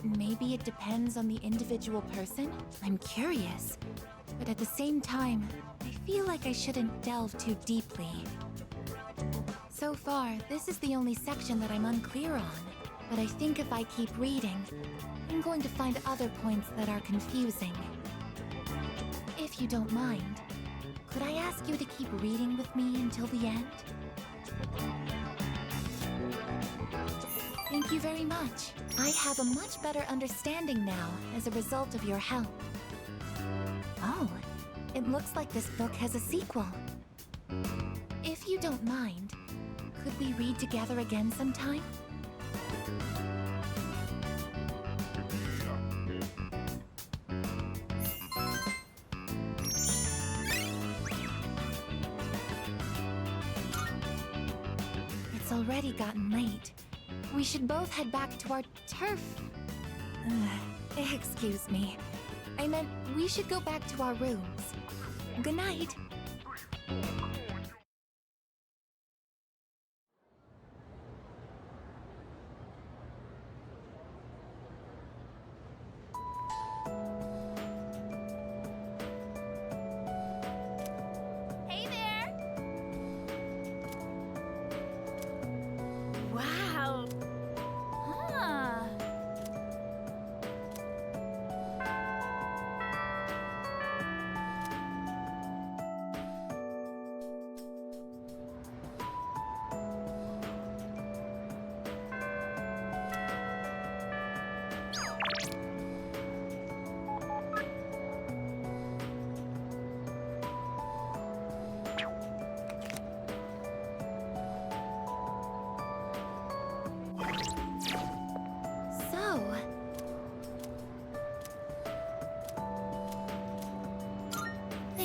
[SPEAKER 1] Maybe it depends on the individual person? I'm curious. But at the same time, I feel like I shouldn't delve too deeply. So far, this is the only section that I'm unclear on. But I think if I keep reading, I'm going to find other points that are confusing. If you don't mind, could I ask you to keep reading with me until the end? Thank you very much. I have a much better understanding now as a result of your help. Oh, it looks like this book has a sequel. If you don't mind, could we read together again sometime? It's already gotten late. We should both head back to our turf. Excuse me. I meant we should go back to our rooms. Good night.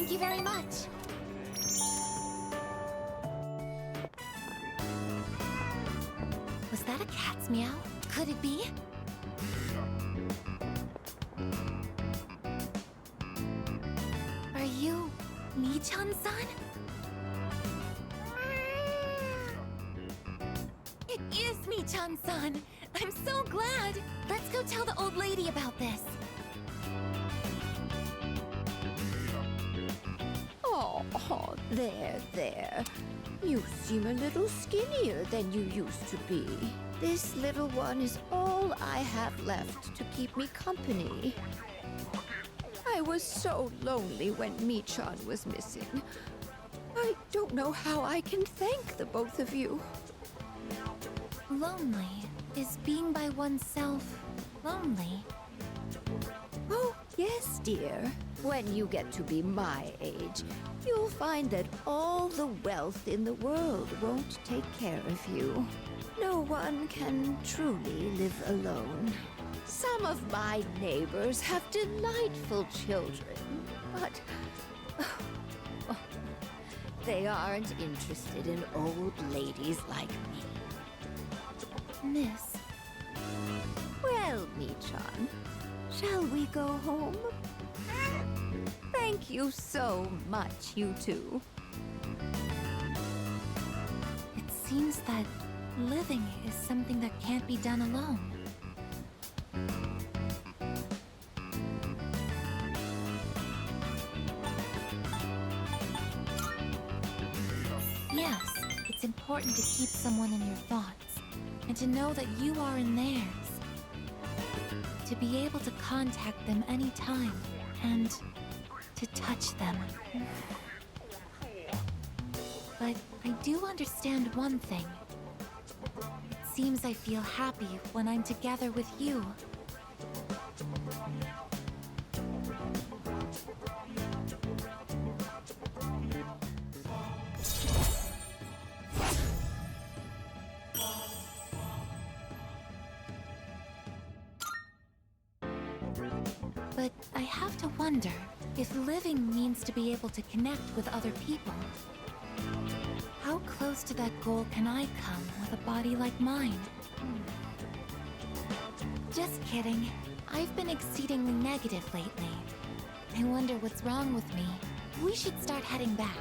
[SPEAKER 1] Thank you very much. Was that a cat's meow? Could it be? Are you Mi-chan-san? It is Mi-chan-san! I'm so glad! Let's go tell the old lady about this.
[SPEAKER 16] Oh, there. You seem a little skinnier than you used to be. This little one is all I have left to keep me company. I was so lonely when Mi-chan was missing. I don't know how I can thank the both of you.
[SPEAKER 1] Lonely? Is being by oneself lonely?
[SPEAKER 16] Oh, yes, dear. When you get to be my age, you'll find that all the wealth in the world won't take care of you. No one can truly live alone. Some of my neighbors have delightful children, but they aren't interested in old ladies like me.
[SPEAKER 1] Miss.
[SPEAKER 16] Well, Mi-chan, shall we go home? Thank you so much, you two.
[SPEAKER 1] It seems that living is something that can't be done alone. Yes, it's important to keep someone in your thoughts, and to know that you are in theirs. To be able to contact them anytime, and to touch them. But I do understand one thing. It seems I feel happy when I'm together with you. But I have to wonder if living means to be able to connect with other people. How close to that goal can I come with a body like mine? Just kidding. I've been exceedingly negative lately. I wonder what's wrong with me. We should start heading back.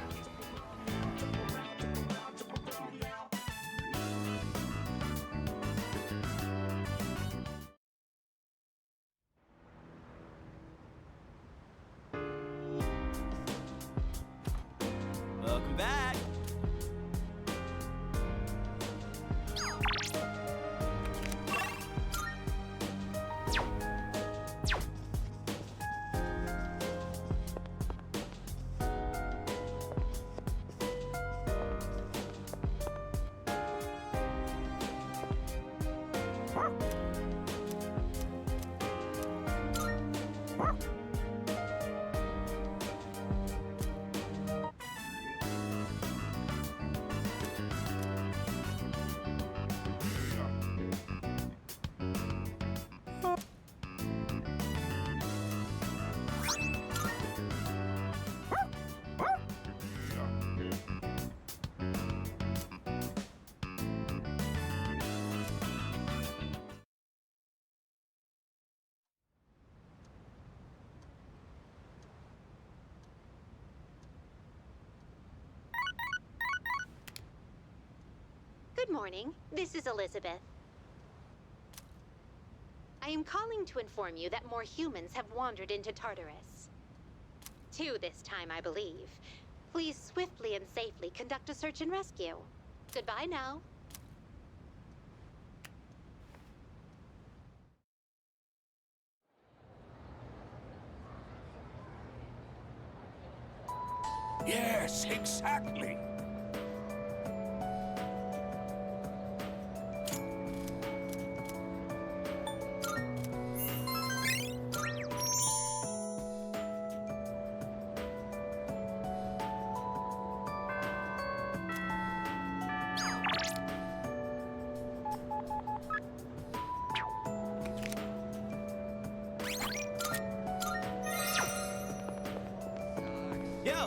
[SPEAKER 12] Welcome back.
[SPEAKER 13] Good morning. This is Elizabeth. I am calling to inform you that more humans have wandered into Tartarus. 2 this time, I believe. Please swiftly and safely conduct a search and rescue. Goodbye now.
[SPEAKER 8] Yes, exactly.
[SPEAKER 12] Yo,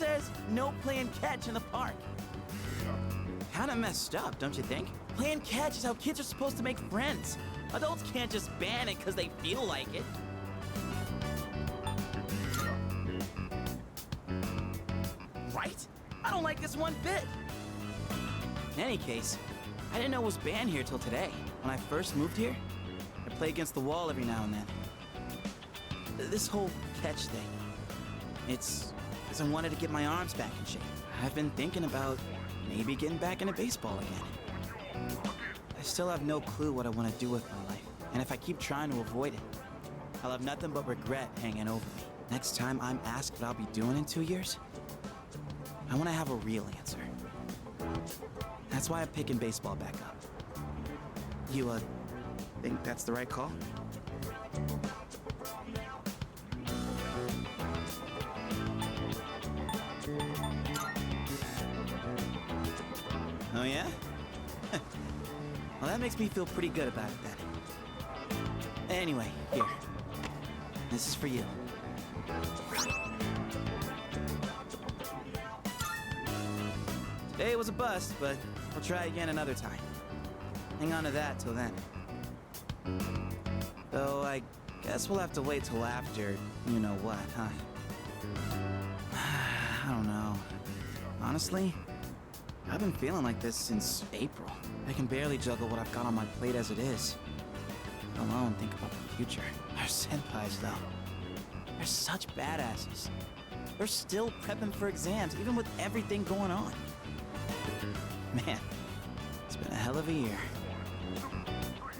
[SPEAKER 12] says no playing catch in the park. Kinda messed up, don't you think? Playing catch is how kids are supposed to make friends. Adults can't just ban it because they feel like it. Right? I don't like this one bit. In any case, I didn't know it was banned here till today. When I first moved here, I play against the wall every now and then. This whole catch thing, it's because I wanted to get my arms back in shape. I've been thinking about maybe getting back into baseball again. I still have no clue what I want to do with my life, and if I keep trying to avoid it, I'll have nothing but regret hanging over me. Next time I'm asked what I'll be doing in 2 years, I want to have a real answer. That's why I'm picking baseball back up. You, think that's the right call? Oh, yeah? Well, that makes me feel pretty good about it, then. Anyway, here. This is for you. Today was a bust, but we'll try again another time. Hang on to that till then. Though I guess we'll have to wait till after you know what, huh? I don't know. Honestly, I've been feeling like this since April. I can barely juggle what I've got on my plate as it is. Let alone think about the future. Our senpais, though. They're such badasses. They're still prepping for exams, even with everything going on. Man, it's been a hell of a year.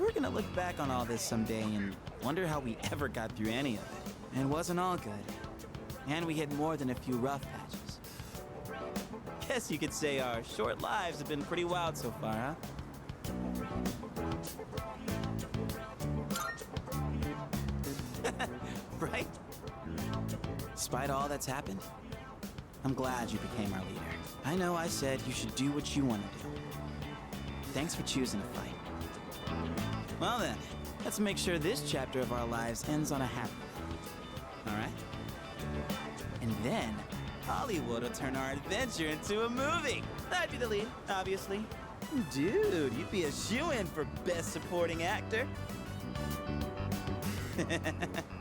[SPEAKER 12] We're gonna look back on all this someday and wonder how we ever got through any of it. And it wasn't all good. And we hit more than a few rough patches. Guess you could say our short lives have been pretty wild so far, huh? Right? Despite all that's happened, I'm glad you became our leader. I know I said you should do what you want to do. Thanks for choosing to fight. Well then, let's make sure this chapter of our lives ends on a happy note. All right? And then, Hollywood will turn our adventure into a movie. I'd be the lead, obviously. Dude, you'd be a shoo-in for Best Supporting Actor.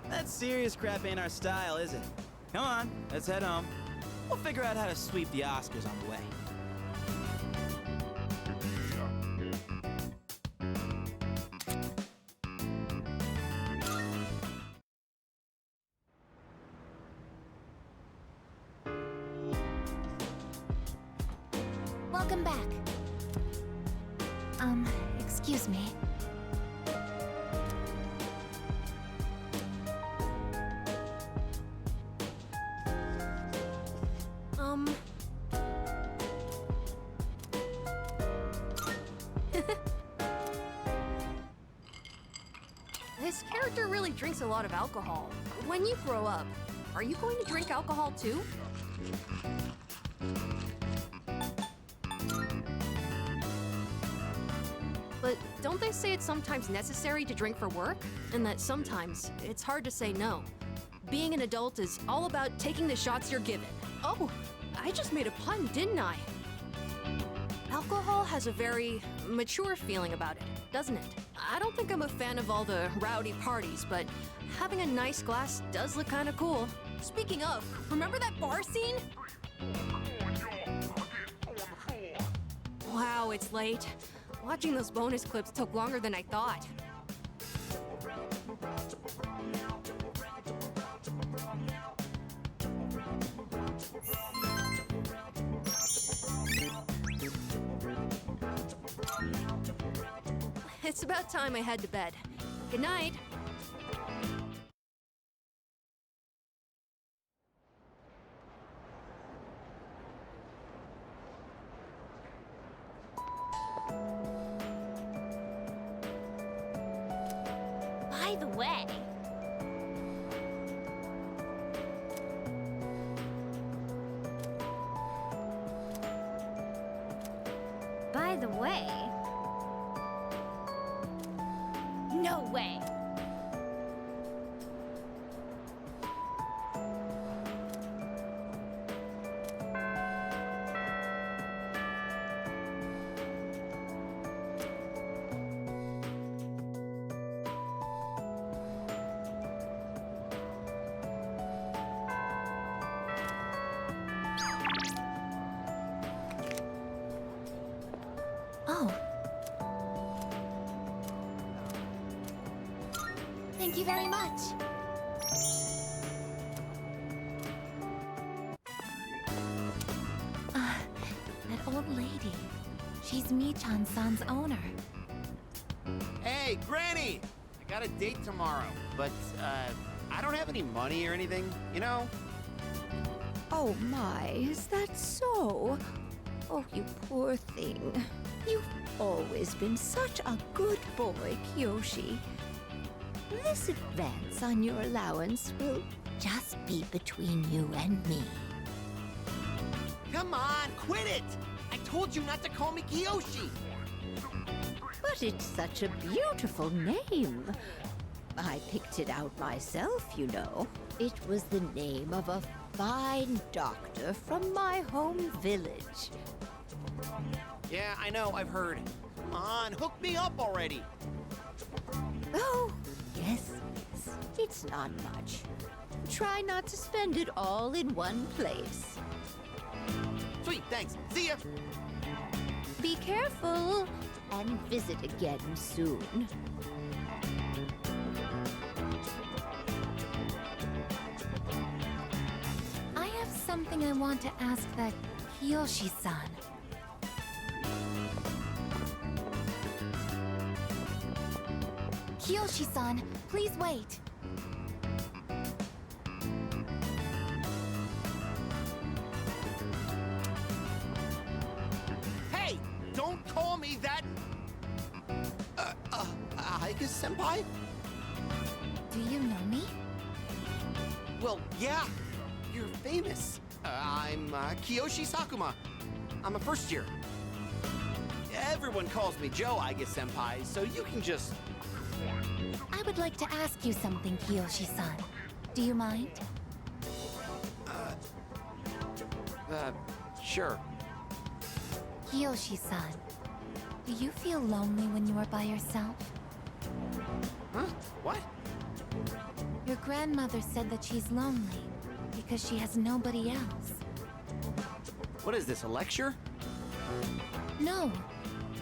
[SPEAKER 12] That serious crap ain't our style, is it? Come on, let's head home. We'll figure out how to sweep the Oscars on the way.
[SPEAKER 1] Welcome back. Excuse me.
[SPEAKER 10] This character really drinks a lot of alcohol. When you grow up, are you going to drink alcohol too? But don't they say it's sometimes necessary to drink for work? And that sometimes it's hard to say no. Being an adult is all about taking the shots you're given. Oh, I just made a pun, didn't I? Alcohol has a very mature feeling about it, doesn't it? I don't think I'm a fan of all the rowdy parties, but having a nice glass does look kind of cool. Speaking of, remember that bar scene? Wow, it's late. Watching those bonus clips took longer than I thought. It's about time I head to bed. Good night.
[SPEAKER 14] By the way, no way.
[SPEAKER 1] Thank you very much. That old lady. She's Michan-san's owner.
[SPEAKER 15] Hey, Granny! I got a date tomorrow, but, I don't have any money or anything, you know?
[SPEAKER 16] Oh my, is that so? Oh, you poor thing. You've always been such a good boy, Kiyoshi. This advance on your allowance will just be between you and me.
[SPEAKER 15] Come on, quit it! I told you not to call me Kiyoshi!
[SPEAKER 16] But it's such a beautiful name. I picked it out myself, you know. It was the name of a fine doctor from my home village.
[SPEAKER 15] Yeah, I know, I've heard. Come on, hook me up already!
[SPEAKER 16] Oh, yes, yes. It's not much. Try not to spend it all in one place.
[SPEAKER 15] Sweet, thanks. See ya!
[SPEAKER 16] Be careful, and visit again soon.
[SPEAKER 1] I have something I want to ask that Kiyoshi-san. Kiyoshi-san, please wait.
[SPEAKER 15] Hey! Don't call me that! Aiga-senpai?
[SPEAKER 1] Do you know me?
[SPEAKER 15] Well, yeah. You're famous. I'm Kiyoshi Sakuma. I'm a first year. Everyone calls me Joe, Aiga-senpai, so you can just...
[SPEAKER 1] I would like to ask you something, Kiyoshi-san. Do you mind?
[SPEAKER 15] Sure.
[SPEAKER 1] Kiyoshi-san, do you feel lonely when you are by yourself?
[SPEAKER 15] Huh? What?
[SPEAKER 1] Your grandmother said that she's lonely because she has nobody else.
[SPEAKER 15] What is this, a lecture?
[SPEAKER 1] No,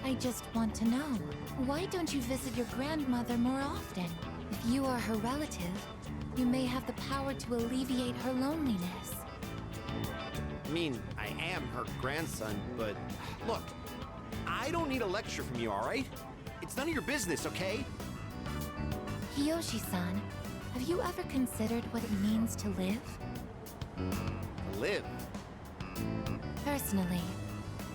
[SPEAKER 1] I just want to know. Why don't you visit your grandmother more often? If you are her relative, you may have the power to alleviate her loneliness.
[SPEAKER 15] I mean, I am her grandson, but look, I don't need a lecture from you, all right? It's none of your business, okay?
[SPEAKER 1] Kiyoshi-san, have you ever considered what it means to live?
[SPEAKER 15] To live?
[SPEAKER 1] Personally,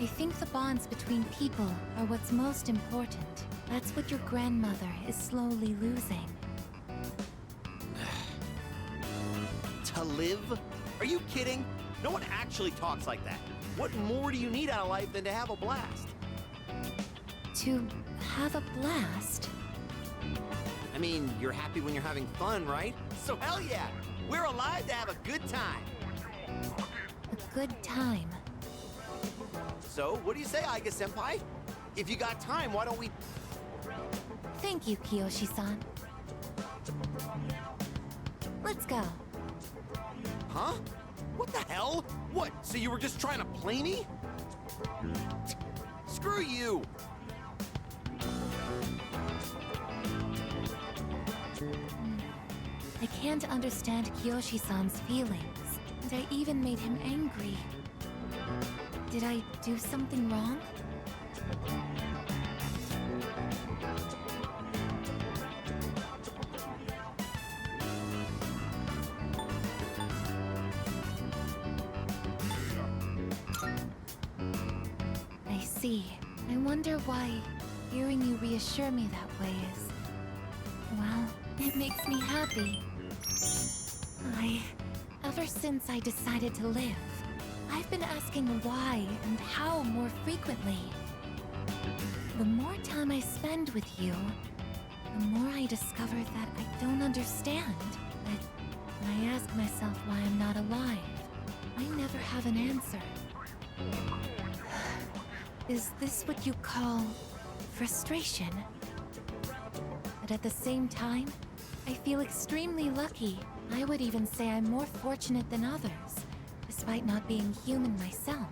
[SPEAKER 1] I think the bonds between people are what's most important. That's what your grandmother is slowly losing.
[SPEAKER 15] To live? Are you kidding? No one actually talks like that. What more do you need out of life than to have a blast?
[SPEAKER 1] To have a blast?
[SPEAKER 15] I mean, you're happy when you're having fun, right? So hell yeah! We're alive to have a good time!
[SPEAKER 1] A good time.
[SPEAKER 15] So, what do you say, Aiga-senpai? If you got time, why don't we...
[SPEAKER 1] Thank you, Kiyoshi-san. Let's go.
[SPEAKER 15] Huh? What the hell? What, so you were just trying to play me? Screw you!
[SPEAKER 1] I can't understand Kiyoshi-san's feelings, and I even made him angry. Did I do something wrong? I see. I wonder why hearing you reassure me that way is... well, it makes me happy. Ever since I decided to live, I've been asking why and how more frequently. The more time I spend with you, the more I discover that I don't understand. That when I ask myself why I'm not alive, I never have an answer. Is this what you call frustration? But at the same time, I feel extremely lucky. I would even say I'm more fortunate than others, despite not being human myself.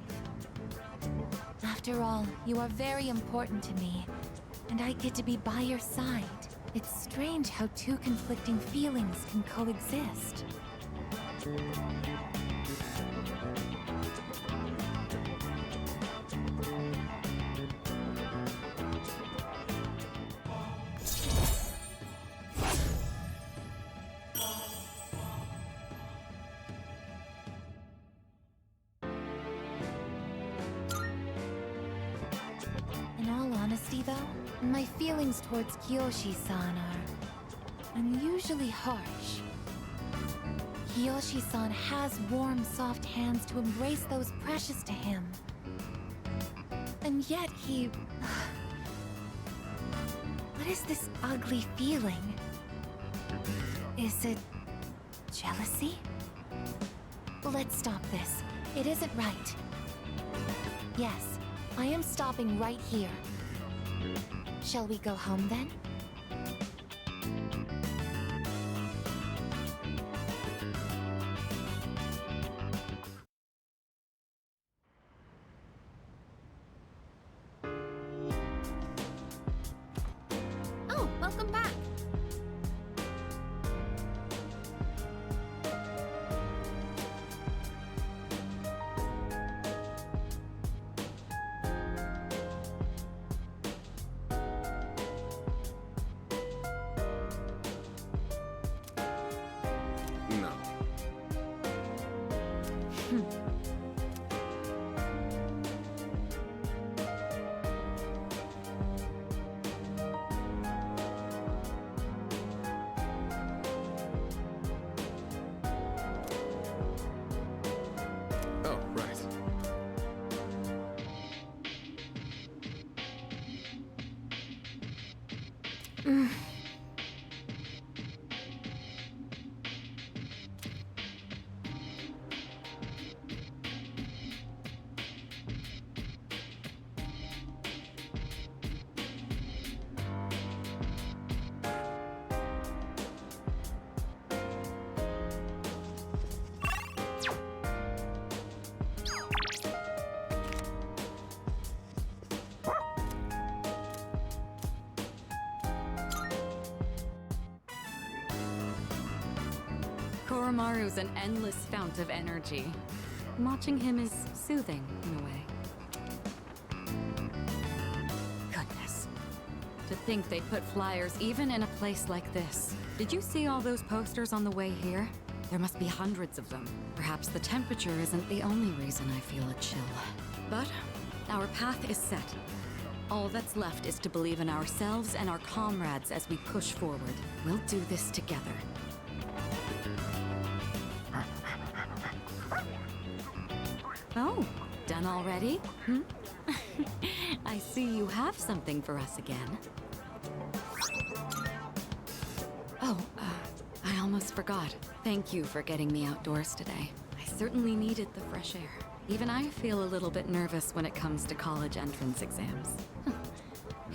[SPEAKER 1] After all, you are very important to me, and I get to be by your side. It's strange how two conflicting feelings can coexist. In all honesty, though, my feelings towards Kiyoshi-san are unusually harsh. Kiyoshi-san has warm, soft hands to embrace those precious to him. And yet he... What is this ugly feeling? Is it... jealousy? Let's stop this. It isn't right. Yes, I am stopping right here. Shall we go home then?
[SPEAKER 7] Oh, welcome back.
[SPEAKER 2] No. Oh, right.
[SPEAKER 9] Koromaru's an endless fount of energy. Watching him is soothing, in a way. Goodness. To think they put flyers even in a place like this. Did you see all those posters on the way here? There must be hundreds of them. Perhaps the temperature isn't the only reason I feel a chill. But our path is set. All that's left is to believe in ourselves and our comrades as we push forward. We'll do this together. Oh, done already? I see you have something for us again. Oh, I almost forgot. Thank you for getting me outdoors today. I certainly needed the fresh air. Even I feel a little bit nervous when it comes to college entrance exams.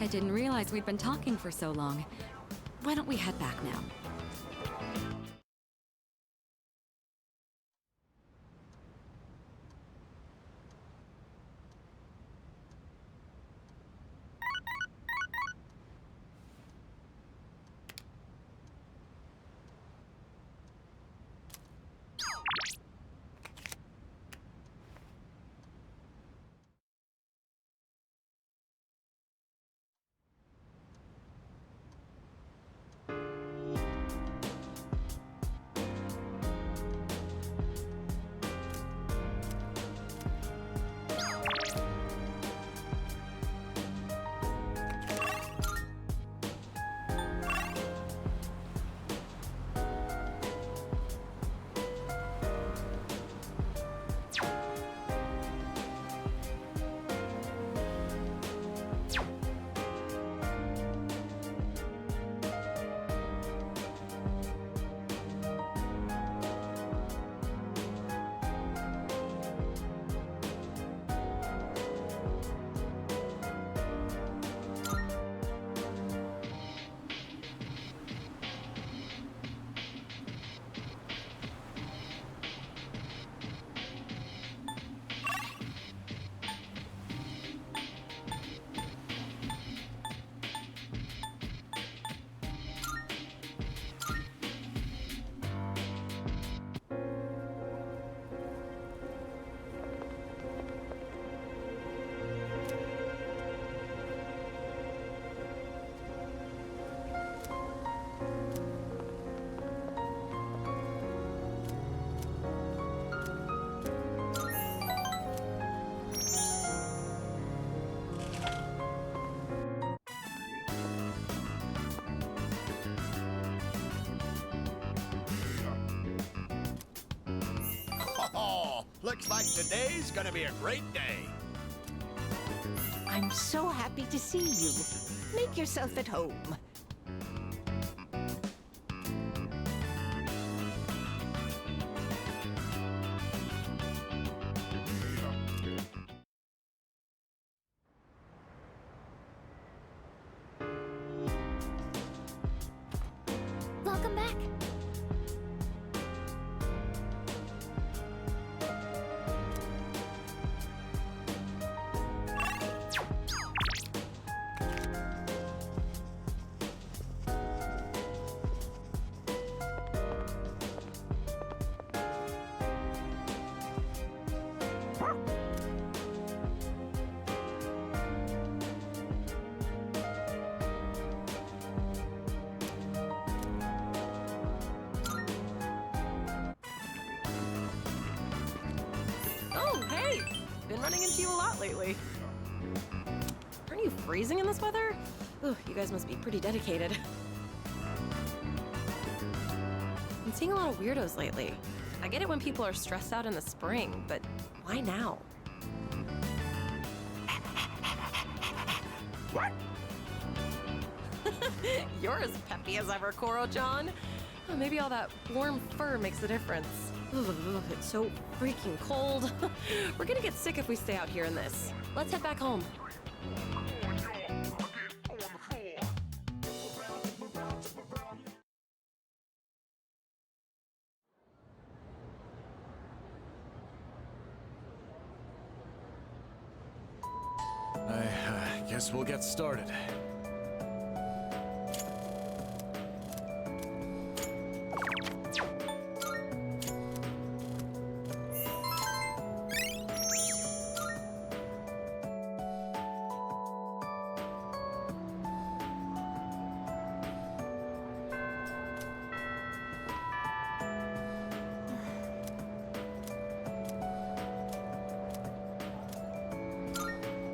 [SPEAKER 9] I didn't realize we'd been talking for so long. Why don't we head back now?
[SPEAKER 17] Looks like today's gonna be a great day.
[SPEAKER 16] I'm so happy to see you. Make yourself at home.
[SPEAKER 1] Welcome back.
[SPEAKER 18] Oh, hey! Been running into you a lot lately. Aren't you freezing in this weather? Ugh, you guys must be pretty dedicated. I'm seeing a lot of weirdos lately. I get it when people are stressed out in the spring, but why now?
[SPEAKER 17] What?
[SPEAKER 18] You're as peppy as ever, Koro-chan. Oh, maybe all that warm fur makes a difference. Ugh, it's so freaking cold. We're gonna get sick if we stay out here in this. Let's head back home.
[SPEAKER 19] I guess we'll get started.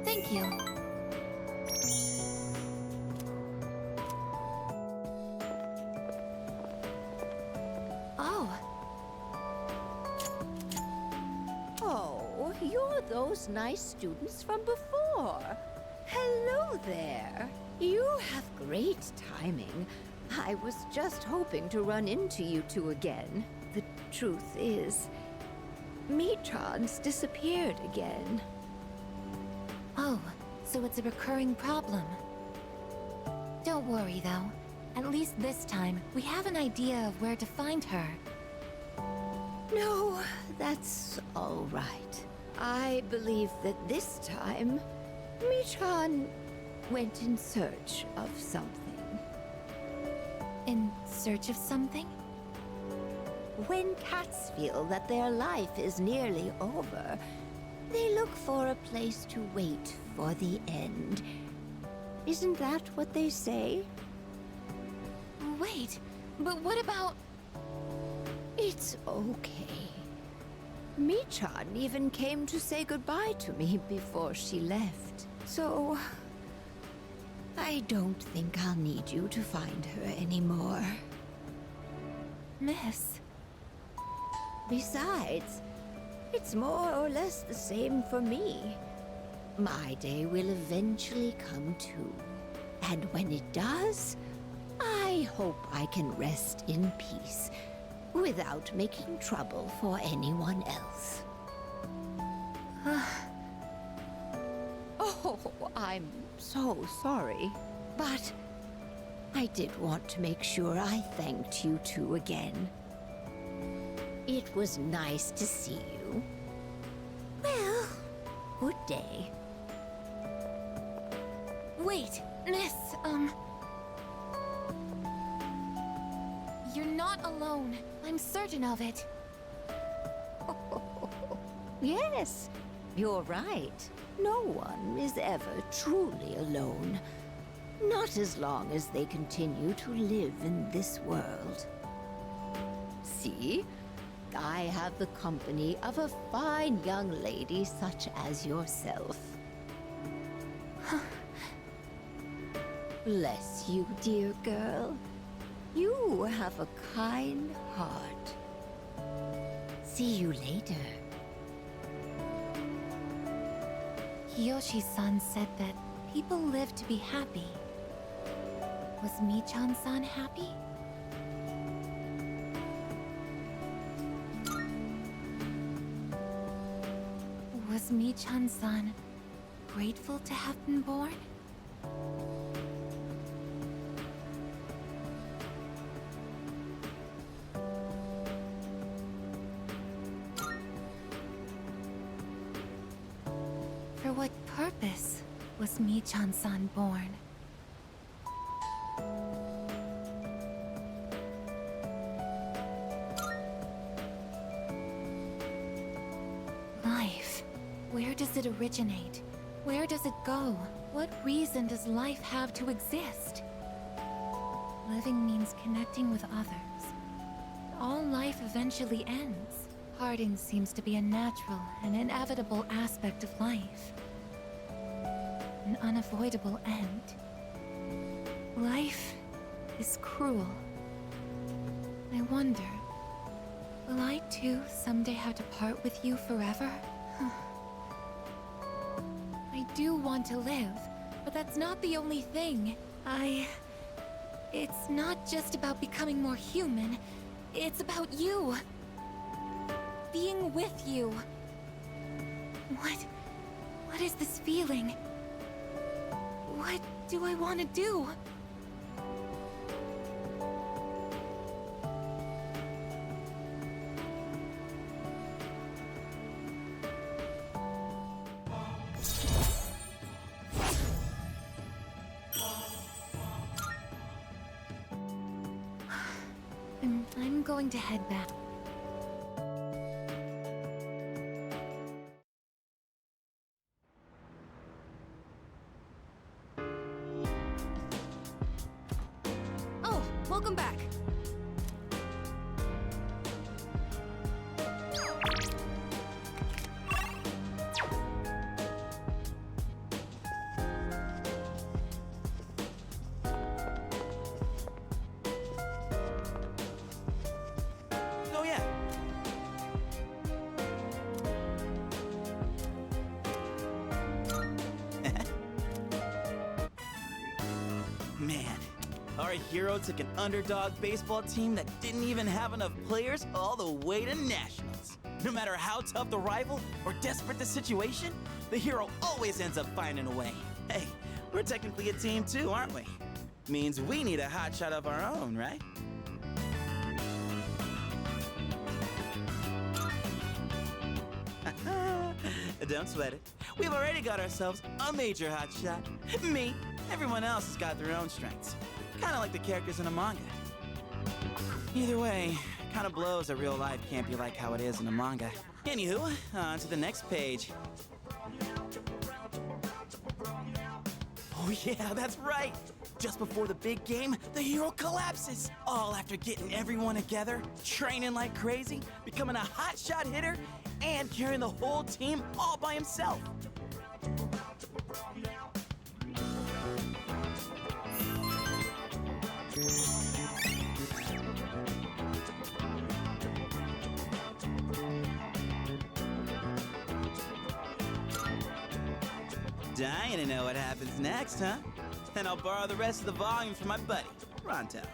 [SPEAKER 1] Thank you. Oh.
[SPEAKER 16] Oh, you're those nice students from before. Hello there. You have great timing. I was just hoping to run into you two again. The truth is, Mitran's disappeared again.
[SPEAKER 1] Oh, so it's a recurring problem. Don't worry, though. At least this time, we have an idea of where to find her.
[SPEAKER 16] No, that's all right. I believe that this time, Mitran went in search of something.
[SPEAKER 1] In search of something?
[SPEAKER 16] When cats feel that their life is nearly over, they look for a place to wait for the end. Isn't that what they say?
[SPEAKER 1] Wait, but what about...
[SPEAKER 16] It's okay. Mitran even came to say goodbye to me before she left. So... I don't think I'll need you to find her anymore.
[SPEAKER 1] Miss...
[SPEAKER 16] Besides, it's more or less the same for me. My day will eventually come too. And when it does, I hope I can rest in peace without making trouble for anyone else. Oh, I'm so sorry. But I did want to make sure I thanked you two again. It was nice to see you. Well, good day.
[SPEAKER 1] Wait, Miss, You're not alone. I'm certain of it.
[SPEAKER 16] Yes, you're right. No one is ever truly alone. Not as long as they continue to live in this world. See? I have the company of a fine young lady such as yourself. Bless you, dear girl. You have a kind heart. See you later.
[SPEAKER 1] Kiyoshi-san said that people live to be happy. Was Michan-san happy? Was Michan-san grateful to have been born? For what purpose was Michan-san born? Life. Where does it originate? Where does it go? What reason does life have to exist? Living means connecting with others. All life eventually ends. Parting seems to be a natural and inevitable aspect of life. An unavoidable end. Life is cruel. I wonder, will I too someday have to part with you forever? I do want to live, but that's not the only thing. It's not just about becoming more human. It's about you. Being with you. What is this feeling? What do I want to do? I'm going to head back.
[SPEAKER 10] Oh, welcome back.
[SPEAKER 12] Oh, yeah. Man, our hero took an underdog baseball team that didn't even have enough players all the way to nationals. No matter how tough the rival or desperate the situation, the hero always ends up finding a way. Hey, we're technically a team too, aren't we? Means we need a hotshot of our own, right? Don't sweat it. We've already got ourselves a major hotshot. Me. Everyone else has got their own strengths. Kind of like the characters in a manga. Either way, kind of blows that real life can't be like how it is in a manga. Anywho, on to the next page. Oh yeah, that's right! Just before the big game, the hero collapses! All after getting everyone together, training like crazy, becoming a hotshot hitter, and carrying the whole team all by himself. Dying to know what happens next, huh? Then I'll borrow the rest of the volumes from my buddy, Rontel.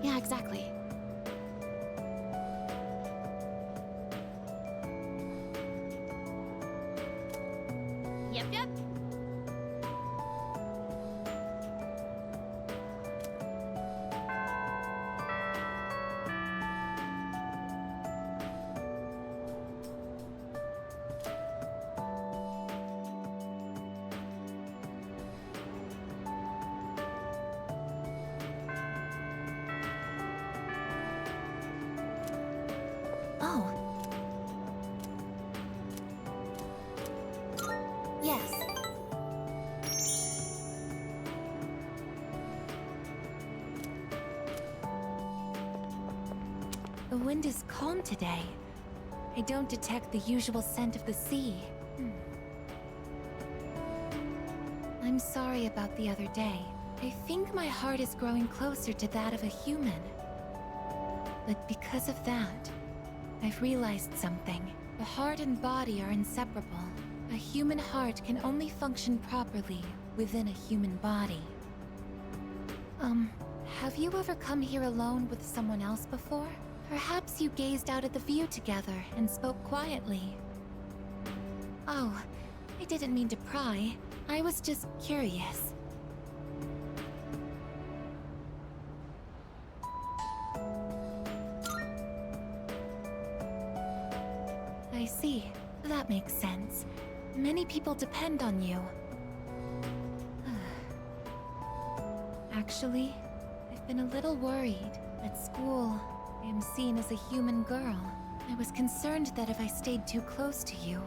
[SPEAKER 1] Yeah, exactly.
[SPEAKER 10] Yep.
[SPEAKER 1] Oh, wind is calm today. I don't detect the usual scent of the sea. I'm sorry about the other day. I think my heart is growing closer to that of a human. But because of that, I've realized something. The heart and body are inseparable. A human heart can only function properly within a human body. Have you ever come here alone with someone else before? Perhaps you gazed out at the view together and spoke quietly. Oh, I didn't mean to pry. I was just curious. I see. That makes sense. Many people depend on you. Actually, I've been a little worried. At school, I am seen as a human girl. I was concerned that if I stayed too close to you,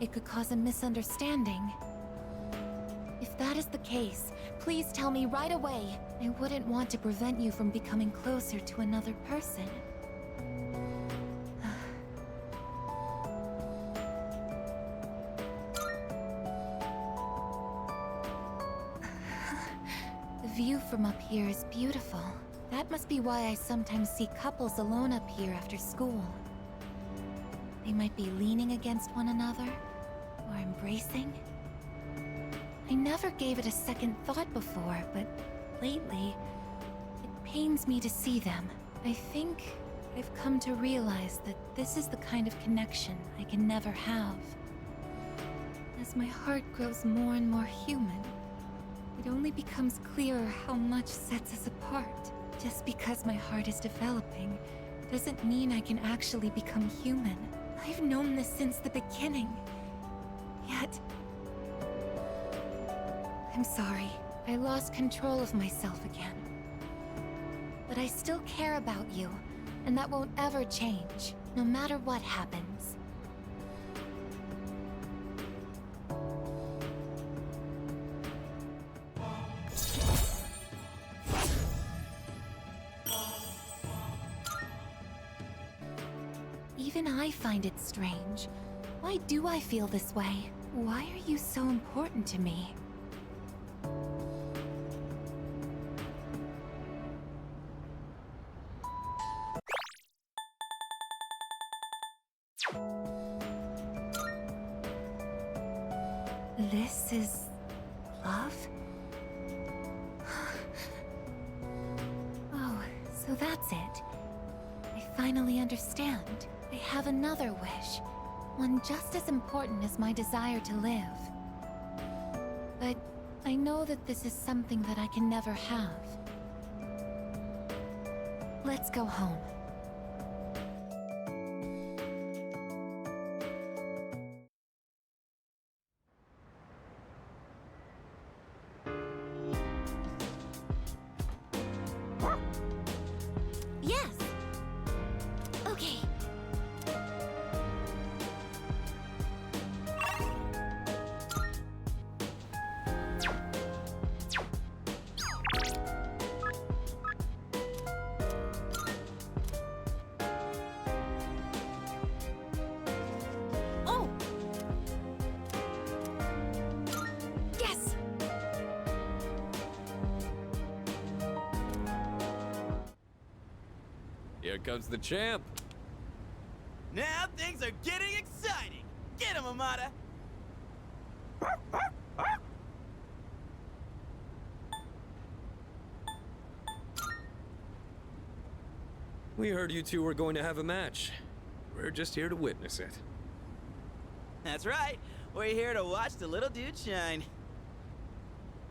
[SPEAKER 1] it could cause a misunderstanding. If that is the case, please tell me right away. I wouldn't want to prevent you from becoming closer to another person. The view from up here is beautiful. That must be why I sometimes see couples alone up here after school. They might be leaning against one another, or embracing. I never gave it a second thought before, but lately, it pains me to see them. I think I've come to realize that this is the kind of connection I can never have. As my heart grows more and more human, it only becomes clearer how much sets us apart. Just because my heart is developing doesn't mean I can actually become human. I've known this since the beginning. Yet... I'm sorry. I lost control of myself again. But I still care about you, and that won't ever change, no matter what happens. Even I find it strange. Why do I feel this way? Why are you so important to me? This is... love? Oh, so that's it. I finally understand. I have another wish. One just as important as my desire to live. But I know that this is something that I can never have. Let's go home.
[SPEAKER 14] Yes! Okay.
[SPEAKER 10] Oh!
[SPEAKER 14] Yes!
[SPEAKER 2] Here comes the champ.
[SPEAKER 12] Now things are getting exciting! Get him, Amada!
[SPEAKER 2] We heard you two were going to have a match. We're just here to witness it.
[SPEAKER 12] That's right. We're here to watch the little dude shine.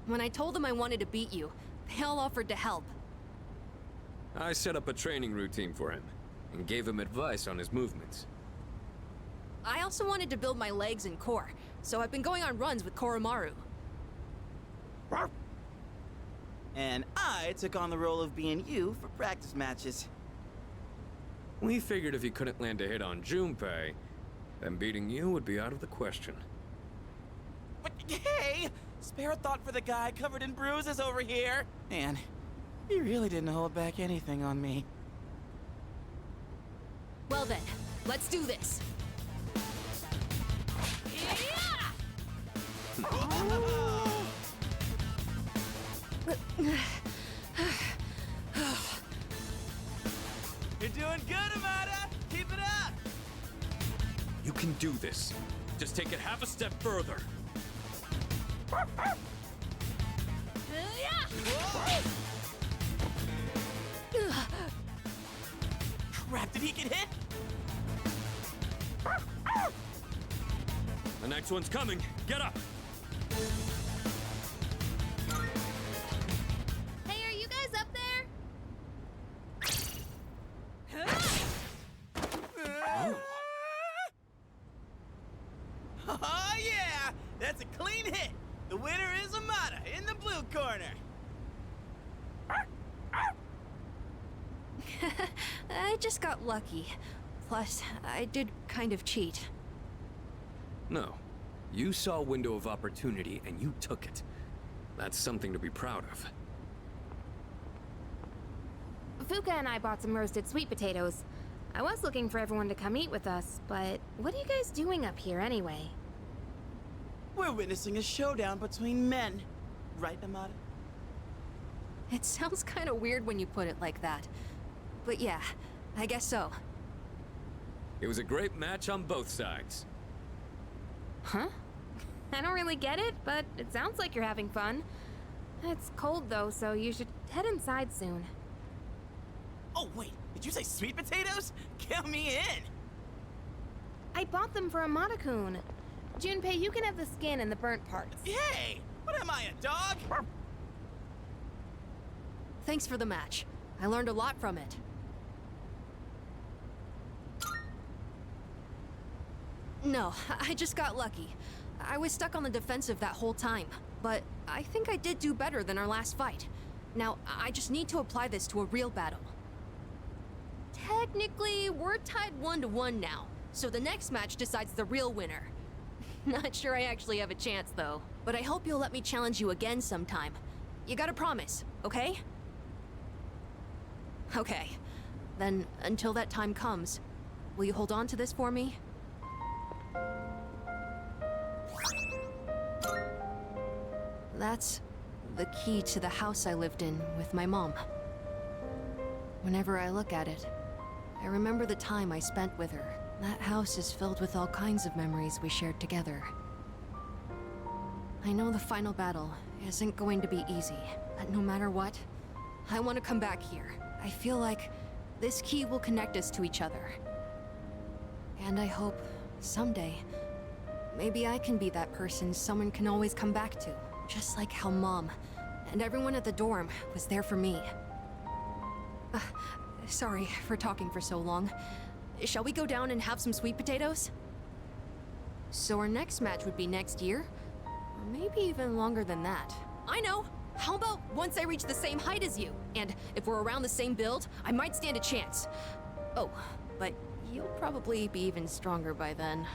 [SPEAKER 10] When I told them I wanted to beat you, they all offered to help.
[SPEAKER 2] I set up a training routine for him and gave him advice on his movements.
[SPEAKER 10] I also wanted to build my legs and core, so I've been going on runs with Koromaru.
[SPEAKER 12] And I took on the role of being you for practice matches.
[SPEAKER 2] We figured if he couldn't land a hit on Junpei, then beating you would be out of the question.
[SPEAKER 12] But hey! Spare a thought for the guy covered in bruises over here! Man, he really didn't hold back anything on me.
[SPEAKER 10] Well then, let's do this.
[SPEAKER 20] You're doing good, Amada! Keep it up!
[SPEAKER 2] You can do this. Just take it half a step further.
[SPEAKER 20] Crap, did he get hit?
[SPEAKER 2] The next one's coming. Get up!
[SPEAKER 10] Hey, are you guys up there?
[SPEAKER 20] Oh yeah! That's a clean hit! The winner is Amada in the blue corner!
[SPEAKER 10] I just got lucky. Plus, I did kind of cheat.
[SPEAKER 2] No. You saw a window of opportunity and you took it. That's something to be proud of.
[SPEAKER 11] Fuka and I bought some roasted sweet potatoes. I was looking for everyone to come eat with us, but what are you guys doing up here anyway?
[SPEAKER 20] We're witnessing a showdown between men. Right, Amada?
[SPEAKER 10] It sounds kind of weird when you put it like that. But yeah, I guess so.
[SPEAKER 2] It was a great match on both sides.
[SPEAKER 11] Huh? I don't really get it, but it sounds like you're having fun. It's cold though, so you should head inside soon.
[SPEAKER 20] Oh wait, did you say sweet potatoes? Count me in!
[SPEAKER 11] I bought them for Amada-kun. Junpei, you can have the skin and the burnt parts.
[SPEAKER 20] Hey! What am I, a dog?
[SPEAKER 10] Thanks for the match. I learned a lot from it. No, I just got lucky. I was stuck on the defensive that whole time, but I think I did do better than our last fight. Now, I just need to apply this to a real battle. Technically, we're tied 1-1 now, so the next match decides the real winner. Not sure I actually have a chance, though, but I hope you'll let me challenge you again sometime. You gotta promise, okay? Okay. Then, until that time comes, will you hold on to this for me? That's the key to the house I lived in with my mom. Whenever I look at it, I remember the time I spent with her. That house is filled with all kinds of memories we shared together. I know the final battle isn't going to be easy, but no matter what, I want to come back here. I feel like this key will connect us to each other. And I hope, someday, maybe I can be that person someone can always come back to. Just like how Mom and everyone at the dorm was there for me. Sorry for talking for so long. Shall we go down and have some sweet potatoes? So our next match would be next year? Or maybe even longer than that. I know! How about once I reach the same height as you? And if we're around the same build, I might stand a chance. Oh, but you'll probably be even stronger by then.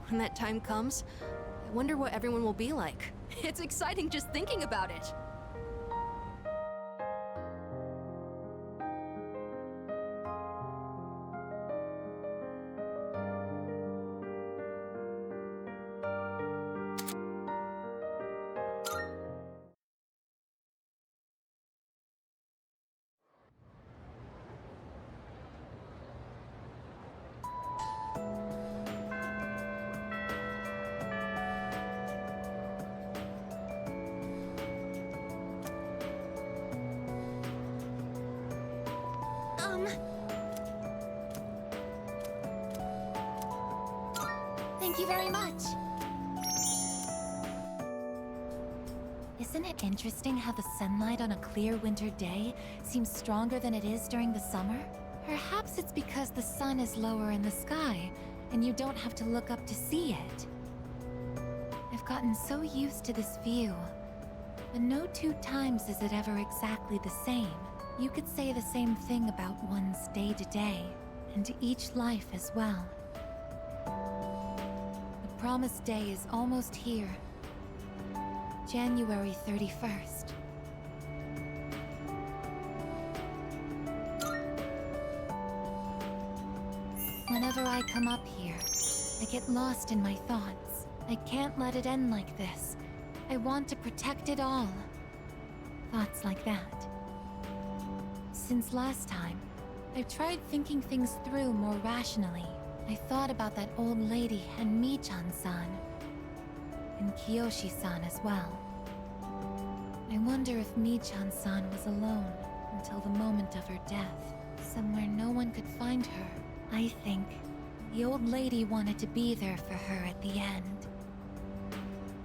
[SPEAKER 10] When that time comes, I wonder what everyone will be like. It's exciting just thinking about it.
[SPEAKER 1] Thank you very much. Isn't it interesting how the sunlight on a clear winter day seems stronger than it is during the summer? Perhaps it's because the sun is lower in the sky, and you don't have to look up to see it. I've gotten so used to this view, but no two times is it ever exactly the same. You could say the same thing about one's day-to-day, and each life as well. The promised day is almost here. January 31st. I come up here, I get lost in my thoughts. I can't let it end like this. I want to protect it all. Thoughts like that. Since last time, I've tried thinking things through more rationally. I thought about that old lady and Michan-san. And Kiyoshi-san as well. I wonder if Michan-san was alone until the moment of her death. Somewhere no one could find her. I think the old lady wanted to be there for her at the end.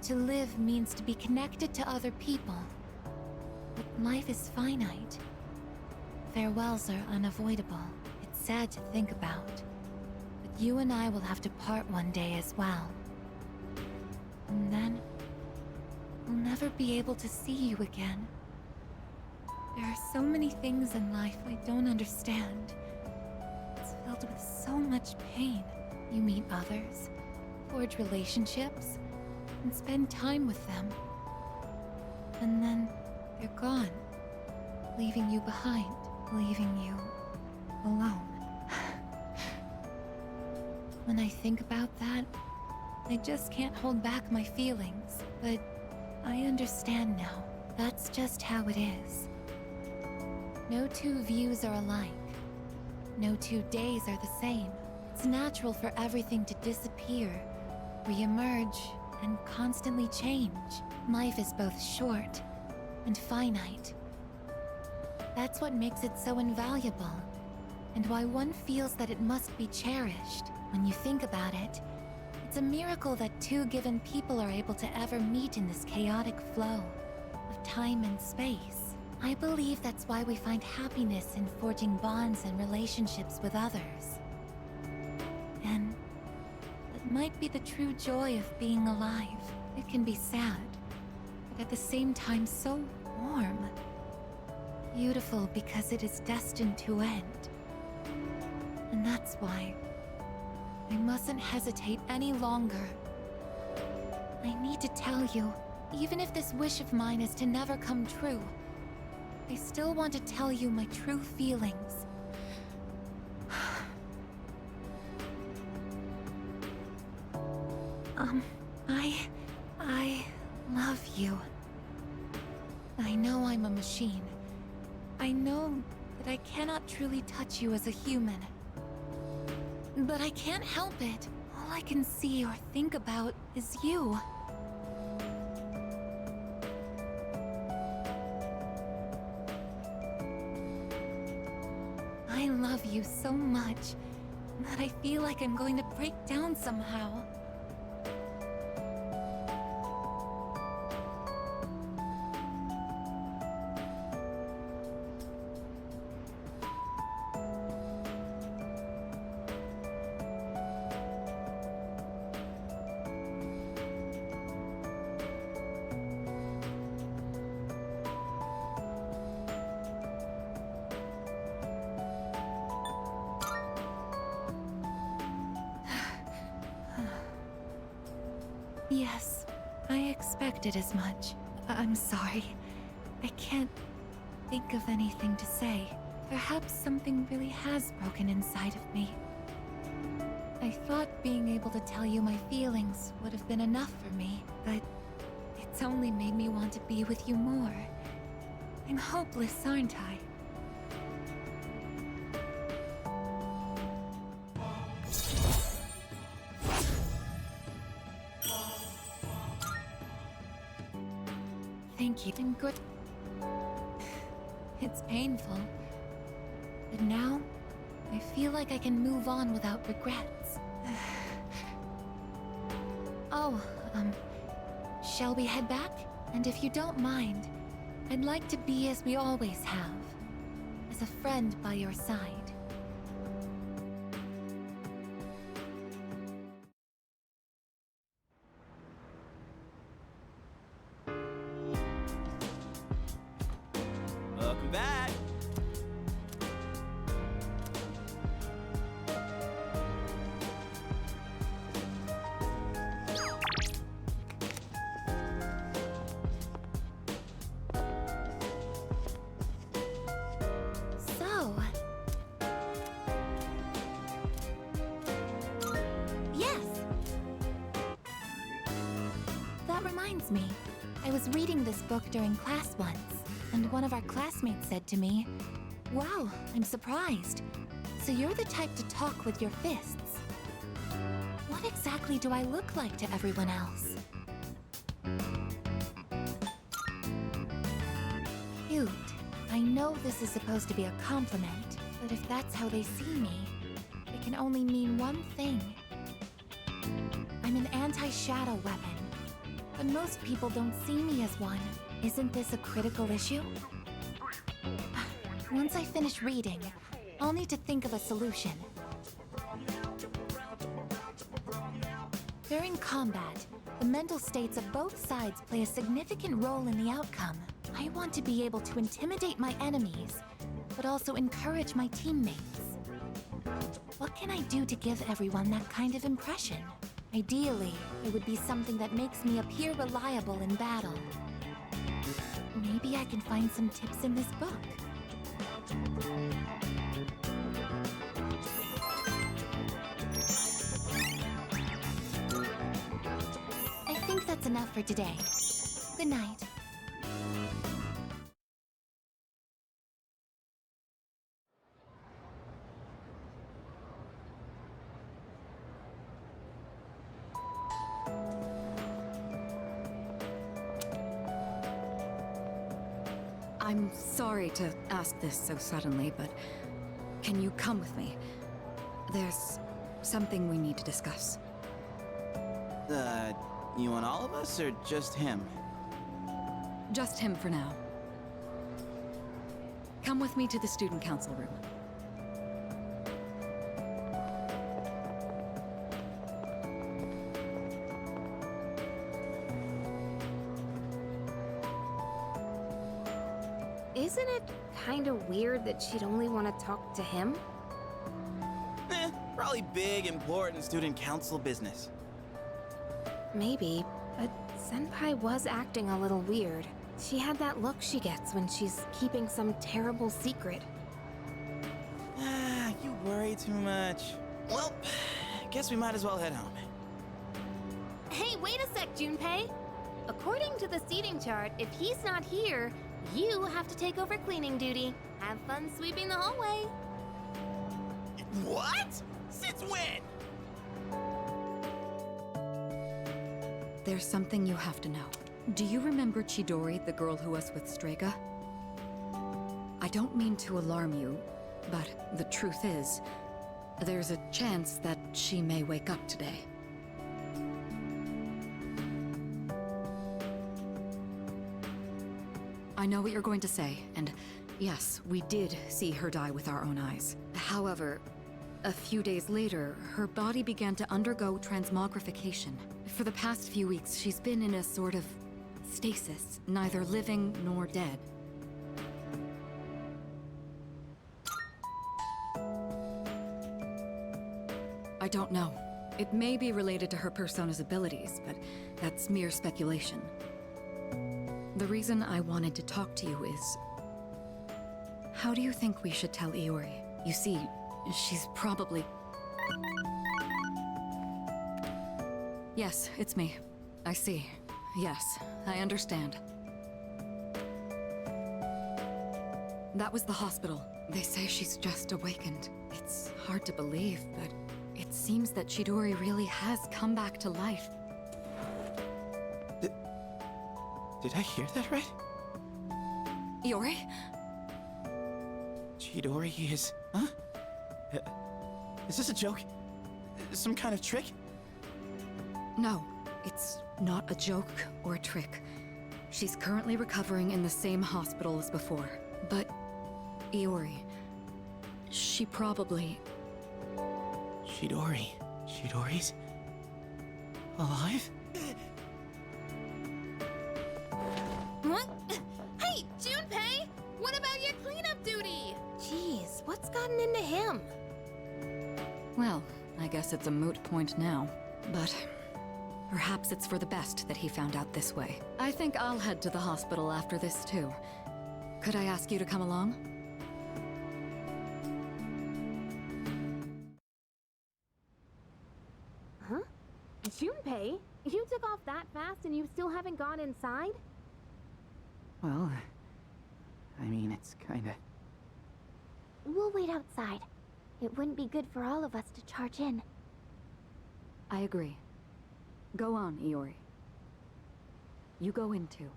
[SPEAKER 1] To live means to be connected to other people. But life is finite. Farewells are unavoidable. It's sad to think about. But you and I will have to part one day as well. And then, we'll never be able to see you again. There are so many things in life I don't understand. It's filled with so much pain. You meet others, forge relationships, and spend time with them. And then, they're gone, leaving you behind, leaving you alone. When I think about that, I just can't hold back my feelings, but I understand now. That's just how it is. No two views are alike. No 2 days are the same. It's natural for everything to disappear, re-emerge, and constantly change. Life is both short and finite. That's what makes it so invaluable, and why one feels that it must be cherished. When you think about it, it's a miracle that 2 given people are able to ever meet in this chaotic flow of time and space. I believe that's why we find happiness in forging bonds and relationships with others. And that might be the true joy of being alive. It can be sad, but at the same time so warm. Beautiful because it is destined to end. And that's why I mustn't hesitate any longer. I need to tell you, even if this wish of mine is to never come true, I still want to tell you my true feelings. I love you. I know I'm a machine. I know that I cannot truly touch you as a human. But I can't help it. All I can see or think about is you. I love you so much that I feel like I'm going to break down somehow. Yes, I expected as much. I'm sorry. I can't think of anything to say. Perhaps something really has broken inside of me. I thought being able to tell you my feelings would have been enough for me, but it's only made me want to be with you more. I'm hopeless, aren't I? Thank you. I'm good. It's painful. But now, I feel like I can move on without regrets. Oh, shall we head back? And if you don't mind, I'd like to be as we always have. As a friend by your side.
[SPEAKER 12] Welcome back.
[SPEAKER 1] So... reminds me, I was reading this book during class once, and one of our classmates said to me, "Wow, I'm surprised. So you're the type to talk with your fists. What exactly do I look like to everyone else?" Cute. I know this is supposed to be a compliment, but if that's how they see me, it can only mean one thing. I'm an anti-shadow weapon, but most people don't see me as one. Isn't this a critical issue? Once I finish reading, I'll need to think of a solution. During combat, the mental states of both sides play a significant role in the outcome. I want to be able to intimidate my enemies, but also encourage my teammates. What can I do to give everyone that kind of impression? Ideally, it would be something that makes me appear reliable in battle. Maybe I can find some tips in this book. I think that's enough for today. Good night.
[SPEAKER 9] I'm sorry to ask this so suddenly, but can you come with me? There's something we need to discuss.
[SPEAKER 12] You want all of us or just him?
[SPEAKER 9] Just him for now. Come with me to the student council room.
[SPEAKER 11] Isn't it kind of weird that she'd only want to talk to him?
[SPEAKER 12] Probably big, important student council business.
[SPEAKER 11] Maybe, but Senpai was acting a little weird. She had that look she gets when she's keeping some terrible secret.
[SPEAKER 12] You worry too much. Well, guess we might as well head home.
[SPEAKER 11] Hey, wait a sec, Junpei! According to the seating chart, if he's not here, you have to take over cleaning duty. Have fun sweeping the hallway.
[SPEAKER 12] What? Since when?
[SPEAKER 9] There's something you have to know. Do you remember Chidori, the girl who was with Strega? I don't mean to alarm you, but the truth is, there's a chance that she may wake up today. I know what you're going to say, and yes, we did see her die with our own eyes. However, a few days later, her body began to undergo transmogrification. For the past few weeks, she's been in a sort of stasis, neither living nor dead. I don't know. It may be related to her persona's abilities, but that's mere speculation. The reason I wanted to talk to you is... how do you think we should tell Iori? You see, she's probably... Yes, it's me. I see. Yes, I understand. That was the hospital. They say she's just awakened. It's hard to believe, but it seems that Chidori really has come back to life.
[SPEAKER 12] Did I hear that right?
[SPEAKER 9] Iori?
[SPEAKER 12] Chidori is... Huh? Is this a joke? Some kind of trick?
[SPEAKER 9] No, it's not a joke or a trick. She's currently recovering in the same hospital as before. But Iori, she probably...
[SPEAKER 12] Chidori's... alive?
[SPEAKER 11] What? Hey, Junpei! What about your cleanup duty? Jeez, what's gotten into him?
[SPEAKER 9] Well, I guess it's a moot point now. But perhaps it's for the best that he found out this way. I think I'll head to the hospital after this too. Could I ask you to come along?
[SPEAKER 11] Huh? Junpei, you took off that fast and you still haven't gone inside?
[SPEAKER 12] Well, I mean, it's kinda...
[SPEAKER 14] We'll wait outside. It wouldn't be good for all of us to charge in.
[SPEAKER 9] I agree. Go on, Iori. You go in too.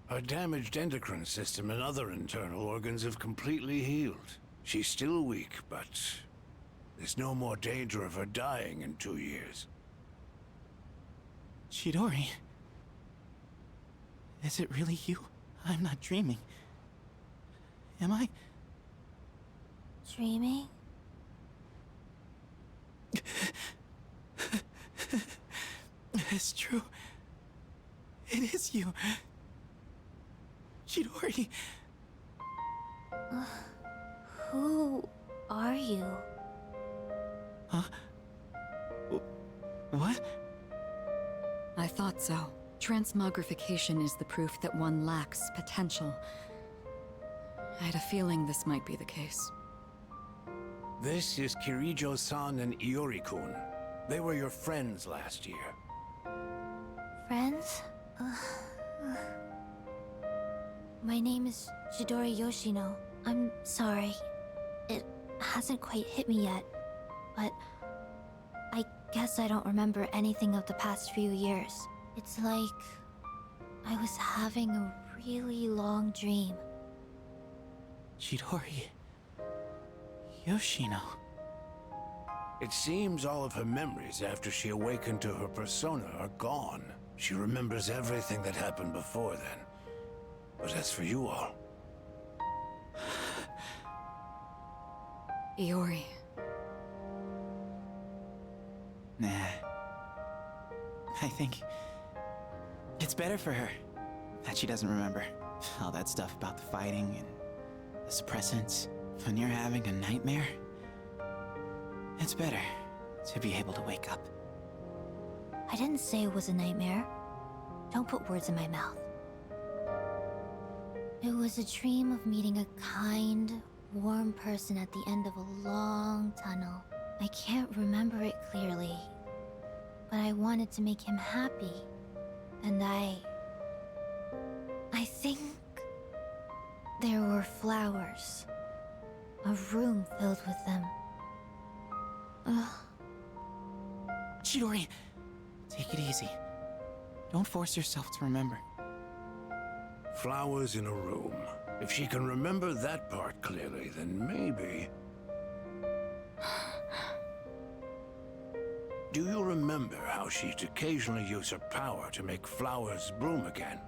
[SPEAKER 17] Her damaged endocrine system and other internal organs have completely healed. She's still weak, but there's no more danger of her dying in 2 years.
[SPEAKER 12] Chidori. Is it really you? I'm not dreaming. Am I?
[SPEAKER 14] Dreaming?
[SPEAKER 12] It's true. It is you. Chidori.
[SPEAKER 14] Who are you?
[SPEAKER 12] Huh? What?
[SPEAKER 9] I thought so. Transmogrification is the proof that one lacks potential. I had a feeling this might be the case.
[SPEAKER 17] This is Kirijo-san and Iori-kun. They were your friends last year.
[SPEAKER 14] Friends? My name is Chidori Yoshino. I'm sorry. It hasn't quite hit me yet, but I guess I don't remember anything of the past few years. It's like I was having a really long dream.
[SPEAKER 12] Chidori. Yoshino.
[SPEAKER 17] It seems all of her memories after she awakened to her persona are gone. She remembers everything that happened before then. But as for you all...
[SPEAKER 9] Iori.
[SPEAKER 12] Nah. I think... it's better for her that she doesn't remember all that stuff about the fighting and the suppressants. When you're having a nightmare, it's better to be able to wake up.
[SPEAKER 14] I didn't say it was a nightmare. Don't put words in my mouth. It was a dream of meeting a kind, warm person at the end of a long tunnel. I can't remember it clearly, but I wanted to make him happy. And I think there were flowers. A room filled with them.
[SPEAKER 12] Chidori, take it easy. Don't force yourself to remember.
[SPEAKER 17] Flowers in a room. If she can remember that part clearly, then maybe... Do you remember how she'd occasionally use her power to make flowers bloom again?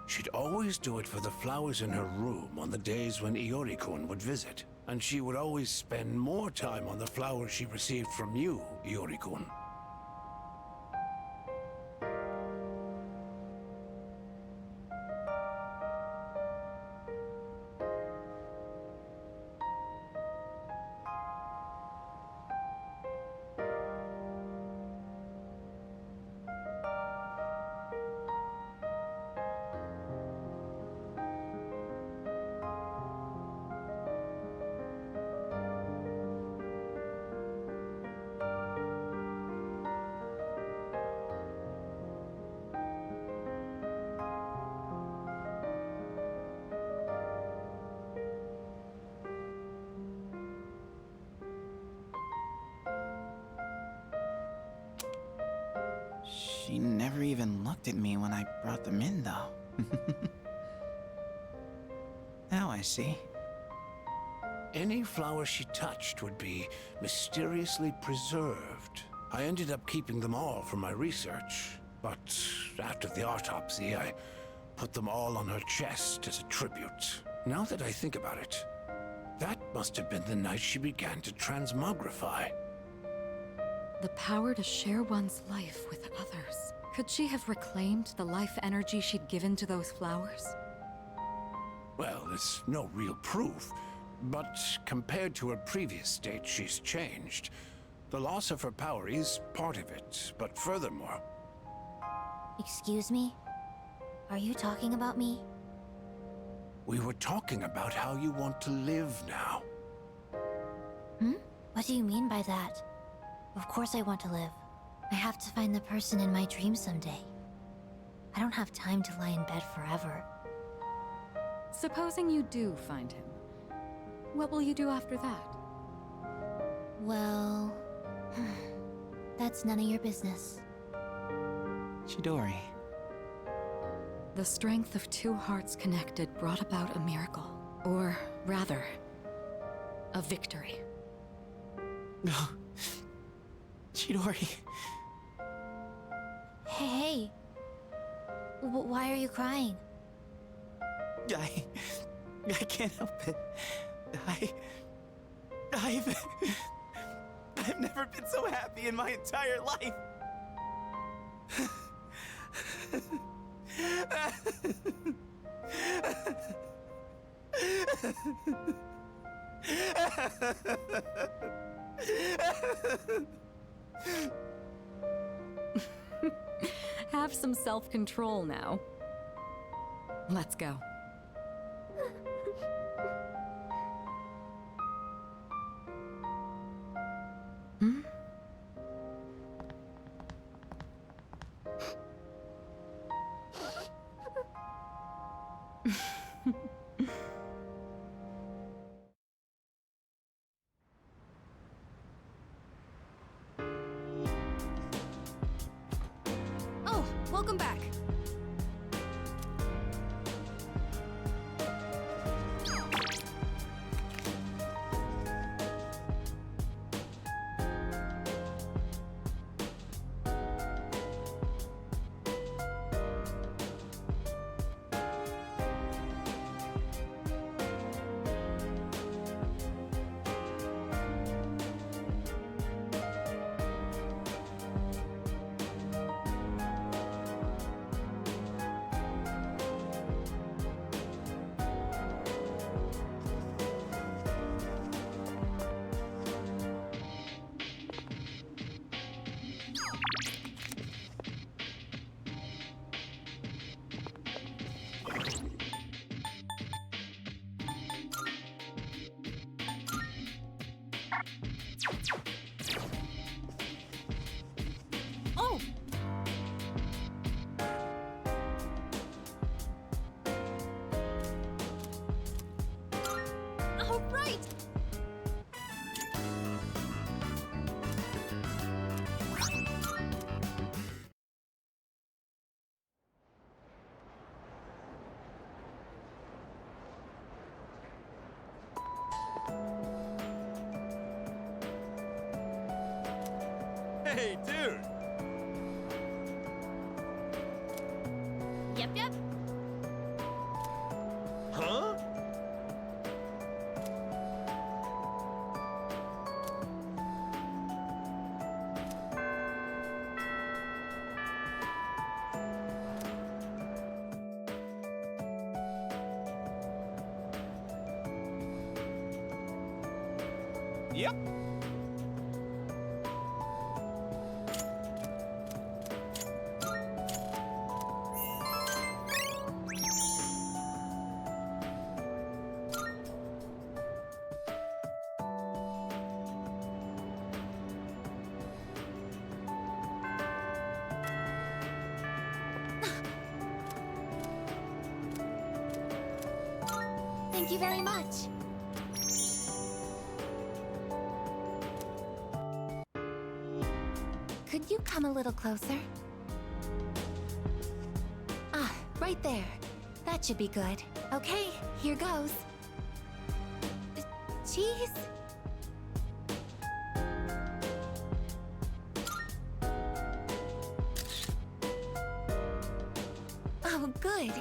[SPEAKER 17] She'd always do it for the flowers in her room on the days when Iori-kun would visit. And she would always spend more time on the flowers she received from you, Iori-kun.
[SPEAKER 12] She never even looked at me when I brought them in, though. Now I see.
[SPEAKER 17] Any flower she touched would be mysteriously preserved. I ended up keeping them all for my research, but after the autopsy, I put them all on her chest as a tribute. Now that I think about it, that must have been the night she began to transmogrify.
[SPEAKER 9] The power to share one's life with others. Could she have reclaimed the life energy she'd given to those flowers?
[SPEAKER 17] Well, there's no real proof, but compared to her previous state, she's changed. The loss of her power is part of it, but furthermore...
[SPEAKER 14] Excuse me? Are you talking about me?
[SPEAKER 17] We were talking about how you want to live now.
[SPEAKER 14] What do you mean by that? Of course I want to live. I have to find the person in my dreams someday. I don't have time to lie in bed forever.
[SPEAKER 9] Supposing you do find him, what will you do after that?
[SPEAKER 14] Well, that's none of your business.
[SPEAKER 12] Chidori.
[SPEAKER 9] The strength of two hearts connected brought about a miracle. Or rather, a victory.
[SPEAKER 12] No. Chidori.
[SPEAKER 14] Hey. Why are you crying?
[SPEAKER 12] I can't help it. I've never been so happy in my entire life.
[SPEAKER 9] Have some self-control now. Let's go.
[SPEAKER 10] Oh, welcome back. Oh! All right!
[SPEAKER 19] Hey, dude!
[SPEAKER 10] Yep.
[SPEAKER 19] Huh? Yep.
[SPEAKER 1] Thank you very much. Could you come a little closer? Ah, right there. That should be good. Okay, here goes. Cheese? Oh, good.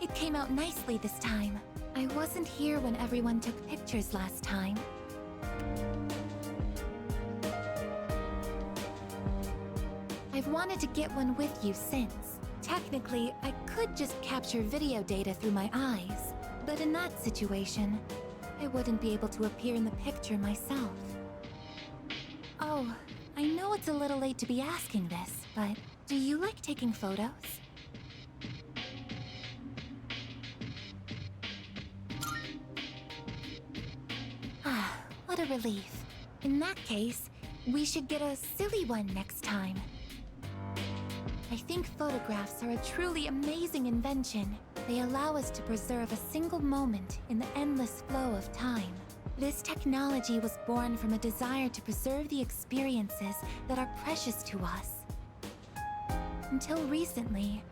[SPEAKER 1] It came out nicely this time. I wasn't here when everyone took pictures last time. I've wanted to get one with you since. Technically, I could just capture video data through my eyes, but in that situation, I wouldn't be able to appear in the picture myself. Oh, I know it's a little late to be asking this, but do you like taking photos? What a relief. In that case, we should get a silly one next time. I think photographs are a truly amazing invention. They allow us to preserve a single moment in the endless flow of time. This technology was born from a desire to preserve the experiences that are precious to us. Until recently,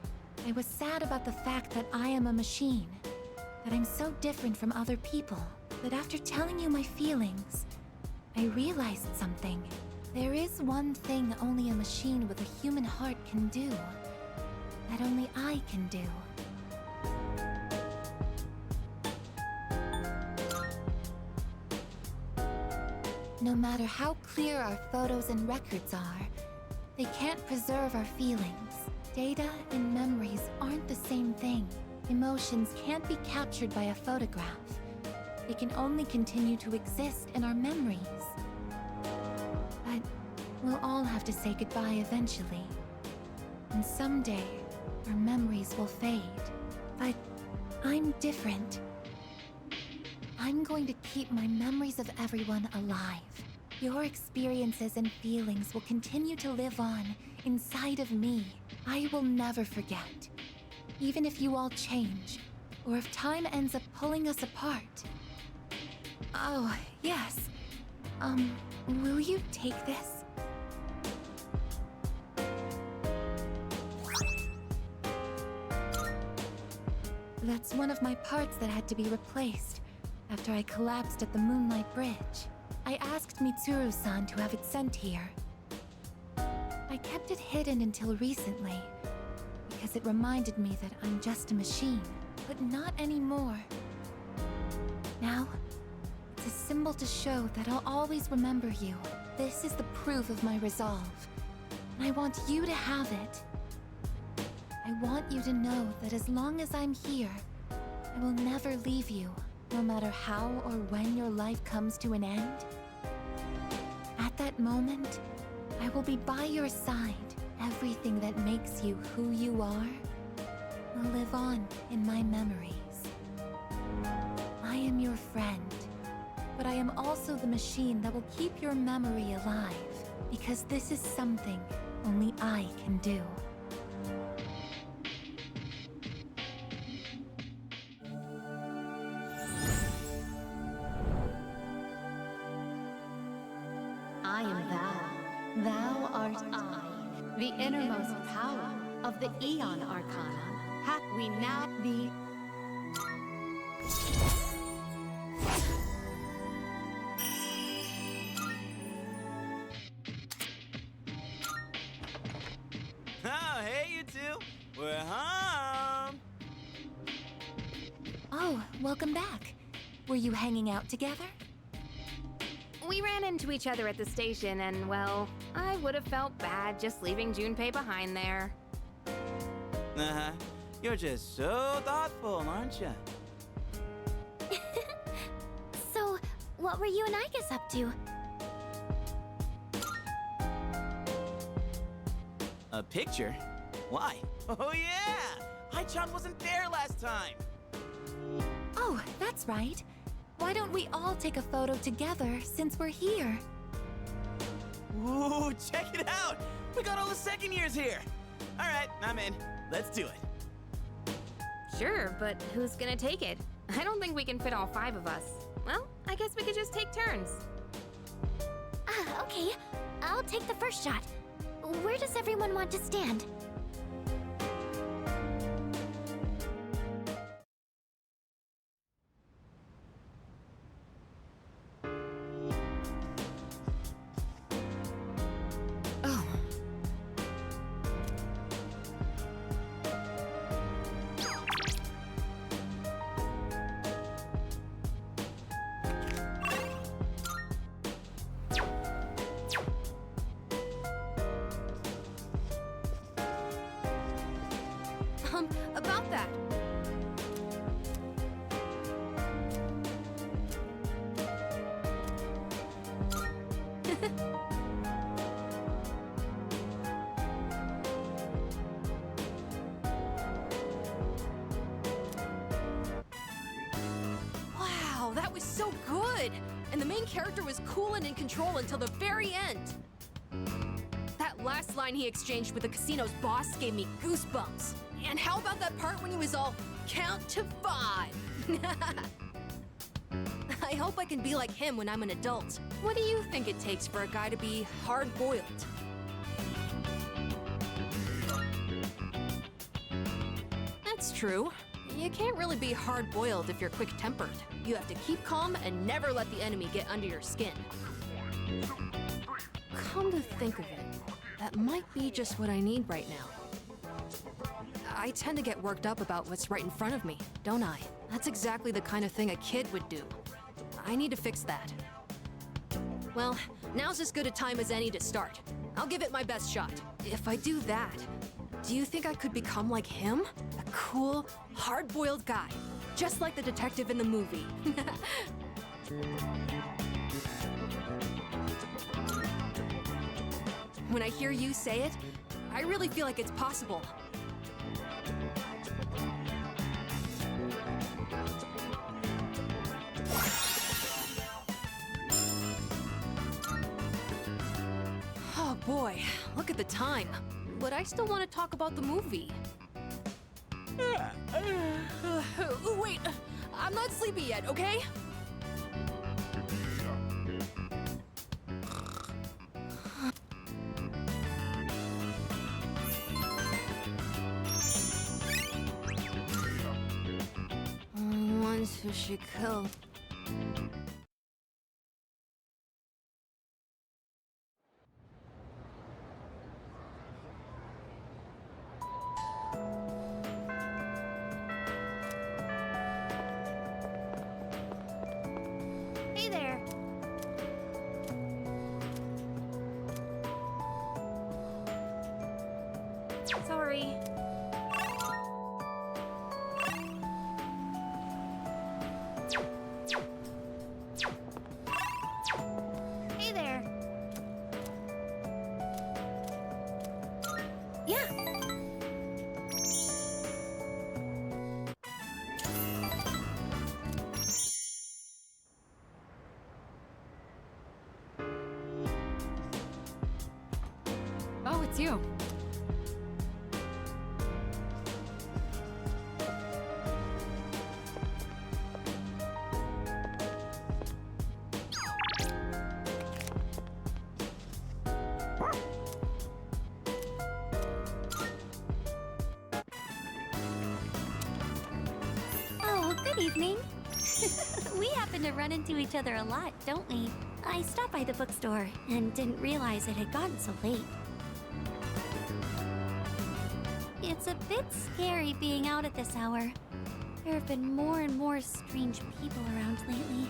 [SPEAKER 1] I was sad about the fact that I am a machine, that I'm so different from other people. But after telling you my feelings, I realized something. There is one thing only a machine with a human heart can do, that only I can do. No matter how clear our photos and records are, they can't preserve our feelings. Data and memories aren't the same thing. Emotions can't be captured by a photograph. They can only continue to exist in our memories. But we'll all have to say goodbye eventually. And someday, our memories will fade. But I'm different. I'm going to keep my memories of everyone alive. Your experiences and feelings will continue to live on inside of me. I will never forget. Even if you all change, or if time ends up pulling us apart. Oh, yes. Will you take this? That's one of my parts that had to be replaced after I collapsed at the Moonlight Bridge. I asked Mitsuru-san to have it sent here. I kept it hidden until recently, because it reminded me that I'm just a machine, but not anymore. Now, it's a symbol to show that I'll always remember you. This is the proof of my resolve, and I want you to have it. I want you to know that as long as I'm here, I will never leave you, no matter how or when your life comes to an end. At that moment, I will be by your side. Everything that makes you who you are will live on in my memories. I am your friend, but I am also the machine that will keep your memory alive, because this is something only I can do.
[SPEAKER 9] I am thou. Thou art I, the innermost power of the Aeon Arcana. We now be.
[SPEAKER 12] Oh, hey, you two. We're home.
[SPEAKER 1] Oh, welcome back. Were you hanging out together?
[SPEAKER 11] We ran into each other at the station, and well, I would have felt bad just leaving Junpei behind there.
[SPEAKER 12] Uh-huh. You're just so thoughtful, aren't you?
[SPEAKER 14] So, what were you and Igus up to?
[SPEAKER 12] A picture? Why? Oh, yeah! Hai-chan wasn't there last time!
[SPEAKER 1] Oh, that's right. Why don't we all take a photo together since we're here?
[SPEAKER 12] Ooh, check it out! We got all the second years here! Alright, I'm in. Let's do it.
[SPEAKER 11] Sure, but who's gonna take it? I don't think we can fit all 5 of us. Well, I guess we could just take turns.
[SPEAKER 14] Okay. I'll take the first shot. Where does everyone want to stand?
[SPEAKER 10] About that. Wow, that was so good! good! And the main character was cool and in control until the very end. That last line he exchanged with the casino's boss gave me goosebumps. And how about that part when he was all, count to 5? I hope I can be like him when I'm an adult. What do you think it takes for a guy to be hard-boiled? That's true. You can't really be hard-boiled if you're quick-tempered. You have to keep calm and never let the enemy get under your skin. Come to think of it, that might be just what I need right now. I tend to get worked up about what's right in front of me, don't I? That's exactly the kind of thing a kid would do. I need to fix that. Well, now's as good a time as any to start. I'll give it my best shot. If I do that, do you think I could become like him? A cool, hard-boiled guy, just like the detective in the movie. When I hear you say it, I really feel like it's possible. Oh boy, look at the time. But I still want to talk about the movie. Wait, I'm not sleepy yet, okay? Once who she killed.
[SPEAKER 14] Hey there. Sorry. Hey there. Yeah.
[SPEAKER 9] Oh, it's you.
[SPEAKER 14] Oh, good evening. We happen to run into each other a lot, don't we? I stopped by the bookstore and didn't realize it had gotten so late. It's a bit scary being out at this hour. There have been more and more strange people around lately.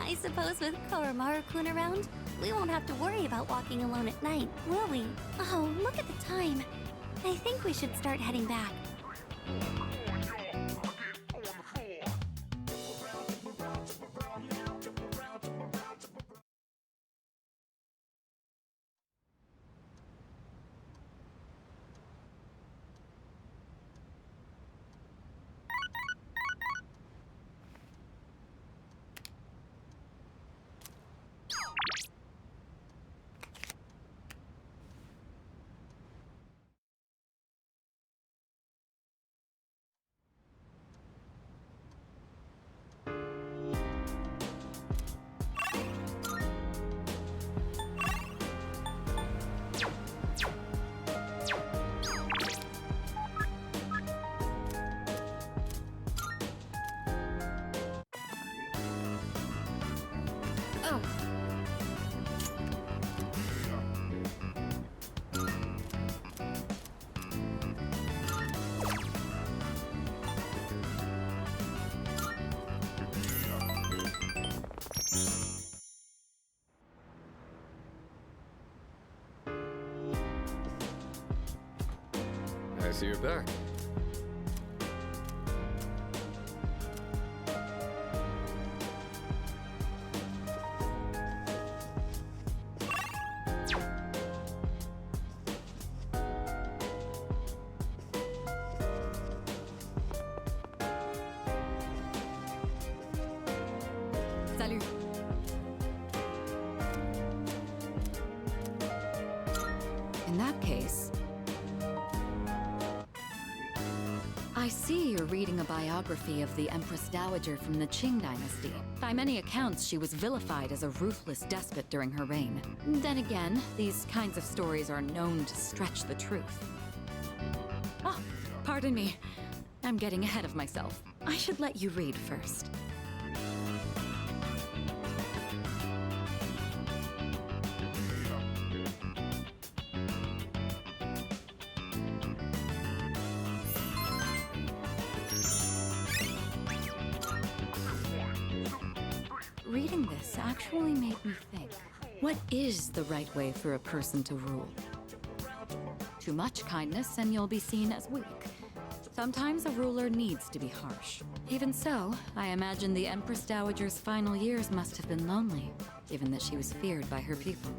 [SPEAKER 14] I suppose with Koromaru-kun around, we won't have to worry about walking alone at night, will we? Oh, look at the time. I think we should start heading back. Oh.
[SPEAKER 2] I see you're back.
[SPEAKER 9] In that case... I see you're reading a biography of the Empress Dowager from the Qing dynasty. By many accounts, she was vilified as a ruthless despot during her reign. Then again, these kinds of stories are known to stretch the truth. Oh, pardon me. I'm getting ahead of myself. I should let you read first. Reading this actually made me think. What is the right way for a person to rule? Too much kindness and you'll be seen as weak. Sometimes a ruler needs to be harsh. Even so, I imagine the Empress Dowager's final years must have been lonely, given that she was feared by her people.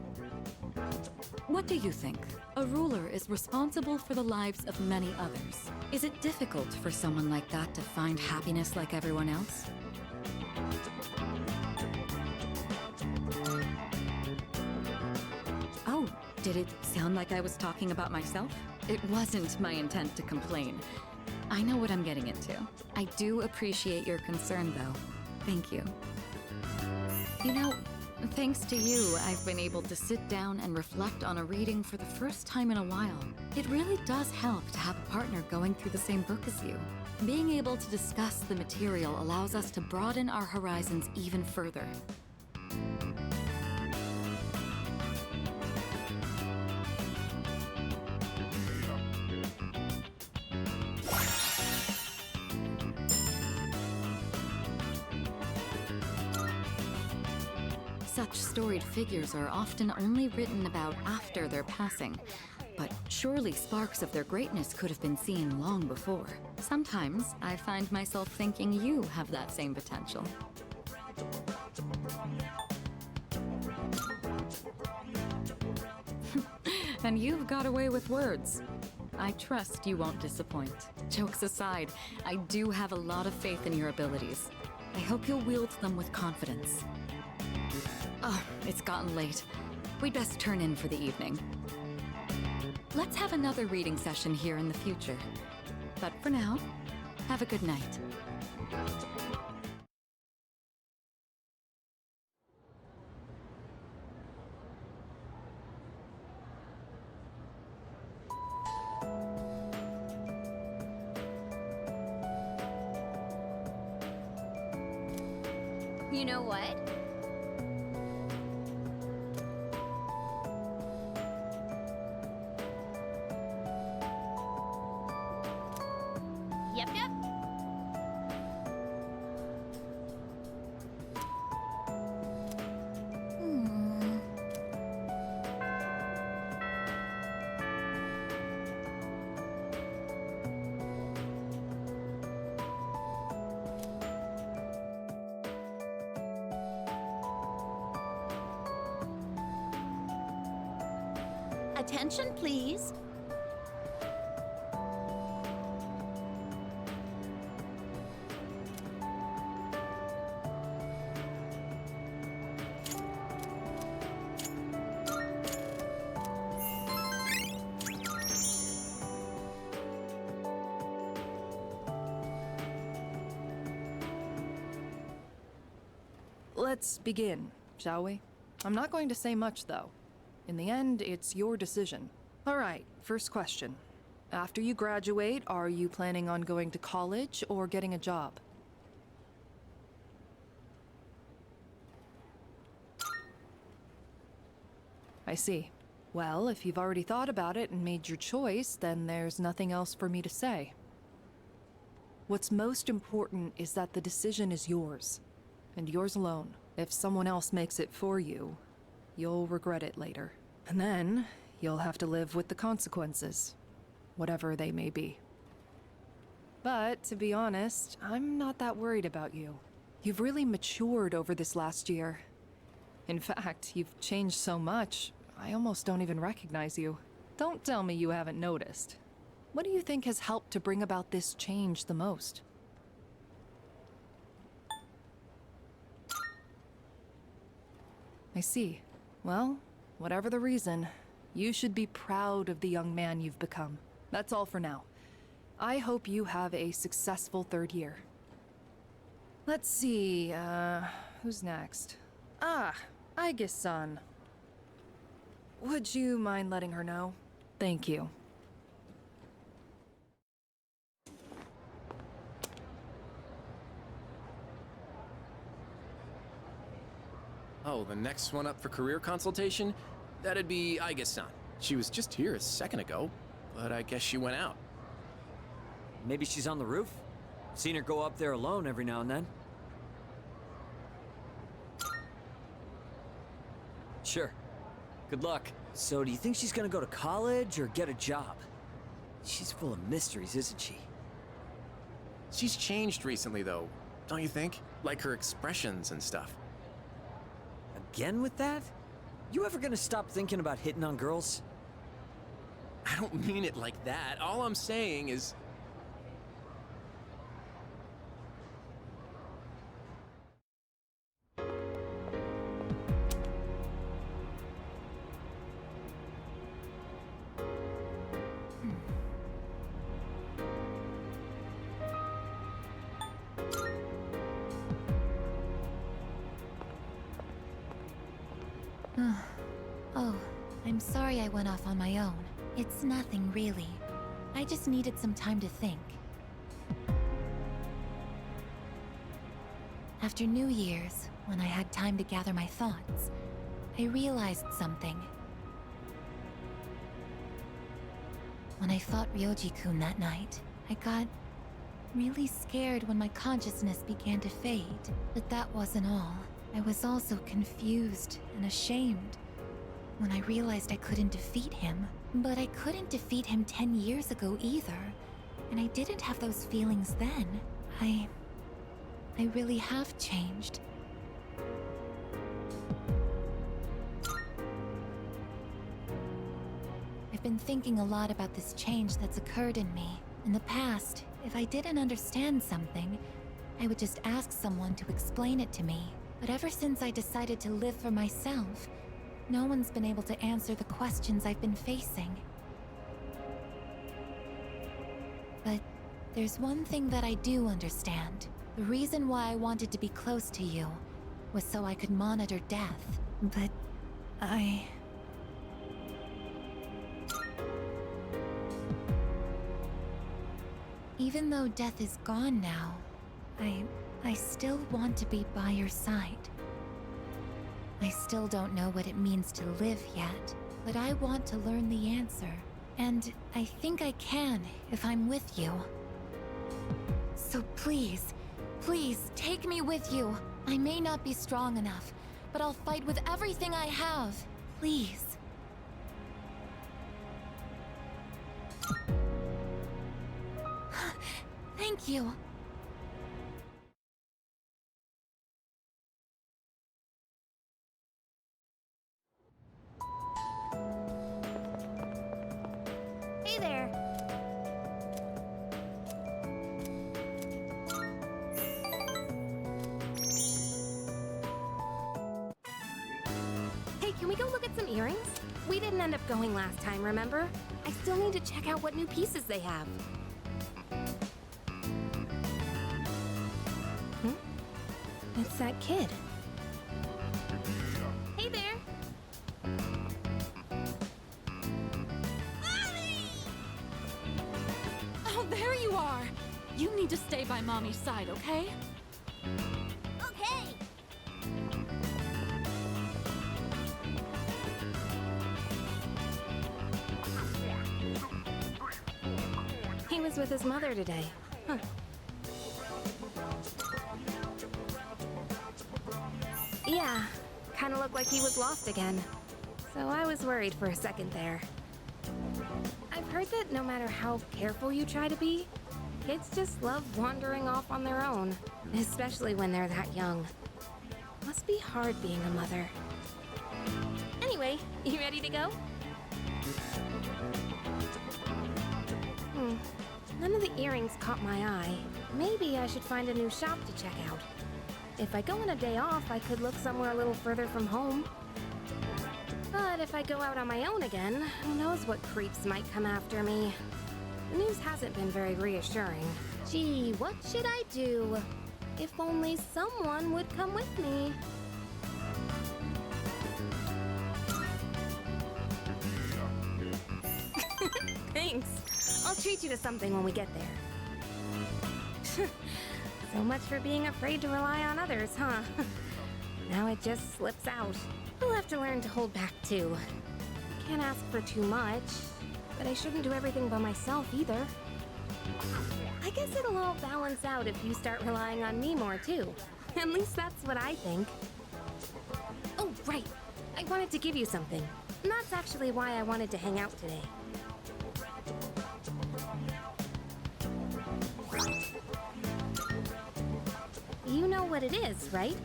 [SPEAKER 9] What do you think? A ruler is responsible for the lives of many others. Is it difficult for someone like that to find happiness like everyone else? Oh, did it sound like I was talking about myself? It wasn't my intent to complain. I know what I'm getting into. I do appreciate your concern, though. Thank you. You know, thanks to you, I've been able to sit down and reflect on a reading for the first time in a while. It really does help to have a partner going through the same book as you. Being able to discuss the material allows us to broaden our horizons even further. Such storied figures are often only written about after their passing, but surely sparks of their greatness could have been seen long before. Sometimes I find myself thinking you have that same potential. And you've got away with words. I trust you won't disappoint. Jokes aside, I do have a lot of faith in your abilities. I hope you'll wield them with confidence. Oh, it's gotten late. We'd best turn in for the evening. Let's have another reading session here in the future. But for now, have a good night.
[SPEAKER 13] You know what? Yep, yep.
[SPEAKER 16] Attention, please.
[SPEAKER 18] Let's begin, shall we? I'm not going to say much, though. In the end, it's your decision. All right, first question. After you graduate, are you planning on going to college or getting a job? I see. Well, if you've already thought about it and made your choice, then there's nothing else for me to say. What's most important is that the decision is yours, and yours alone. If someone else makes it for you, you'll regret it later. And then, you'll have to live with the consequences, whatever they may be. But, to be honest, I'm not that worried about you. You've really matured over this last year. In fact, you've changed so much, I almost don't even recognize you. Don't tell me you haven't noticed. What do you think has helped to bring about this change the most? I see. Well, whatever the reason,
[SPEAKER 21] You should be proud of the young man you've become. That's all for now. I hope you have a successful third year. Let's see, who's next? Ah, Aige-san. Would you mind letting her know? Thank you.
[SPEAKER 22] Oh, the next one up for career consultation? That'd be Aige-san. She was just here a second ago, but I guess she went out.
[SPEAKER 23] Maybe she's on the roof? Seen her go up there alone every now and then. Sure. Good luck. So do you think she's gonna go to college or get a job? She's full of mysteries, isn't she?
[SPEAKER 22] She's changed recently, though, don't you think? Like her expressions and stuff.
[SPEAKER 23] Again with that? You ever gonna stop thinking about hitting on girls?
[SPEAKER 22] I don't mean it like that. All I'm saying is...
[SPEAKER 1] Oh, I'm sorry I went off on my own. It's nothing, really. I just needed some time to think. After New Year's, when I had time to gather my thoughts, I realized something. When I fought Ryoji-kun that night, I got really scared when my consciousness began to fade. But that wasn't all. I was also confused and ashamed when I realized I couldn't defeat him. But I couldn't defeat him 10 years ago either, and I didn't have those feelings then. I really have changed. I've been thinking a lot about this change that's occurred in me. In the past, if I didn't understand something, I would just ask someone to explain it to me. But ever since I decided to live for myself, no one's been able to answer the questions I've been facing. But there's one thing that I do understand. The reason why I wanted to be close to you was so I could monitor death. But even though death is gone now, I still want to be by your side. I still don't know what it means to live yet, but I want to learn the answer. And I think I can if I'm with you. So please, please take me with you. I may not be strong enough, but I'll fight with everything I have. Please. Thank you.
[SPEAKER 11] Hey there. Hey, can we go look at some earrings? We didn't end up going last time, remember? I still need to check out what new pieces they have. It's that kid. Hey there!
[SPEAKER 7] Oh, there you are! You need to stay by Mommy's side, okay?
[SPEAKER 14] Okay.
[SPEAKER 11] He was with his mother today. Huh. Yeah, kinda looked like he was lost again. So I was worried for a second there. I've heard that no matter how careful you try to be, kids just love wandering off on their own, especially when they're that young. Must be hard being a mother. Anyway, you ready to go? None of the earrings caught my eye. Maybe I should find a new shop to check out. If I go on a day off, I could look somewhere a little further from home. But if I go out on my own again, who knows what creeps might come after me. The news hasn't been very reassuring. Gee, what should I do? If only someone would come with me. Thanks. I'll treat you to something when we get there. So much for being afraid to rely on others, huh? Now it just slips out. I'll have to learn to hold back too. I can't ask for too much, but I shouldn't do everything by myself either. I guess it'll all balance out if you start relying on me more too. At least that's what I think. Oh, right. I wanted to give you something. And that's actually why I wanted to hang out today. You know what it is, right?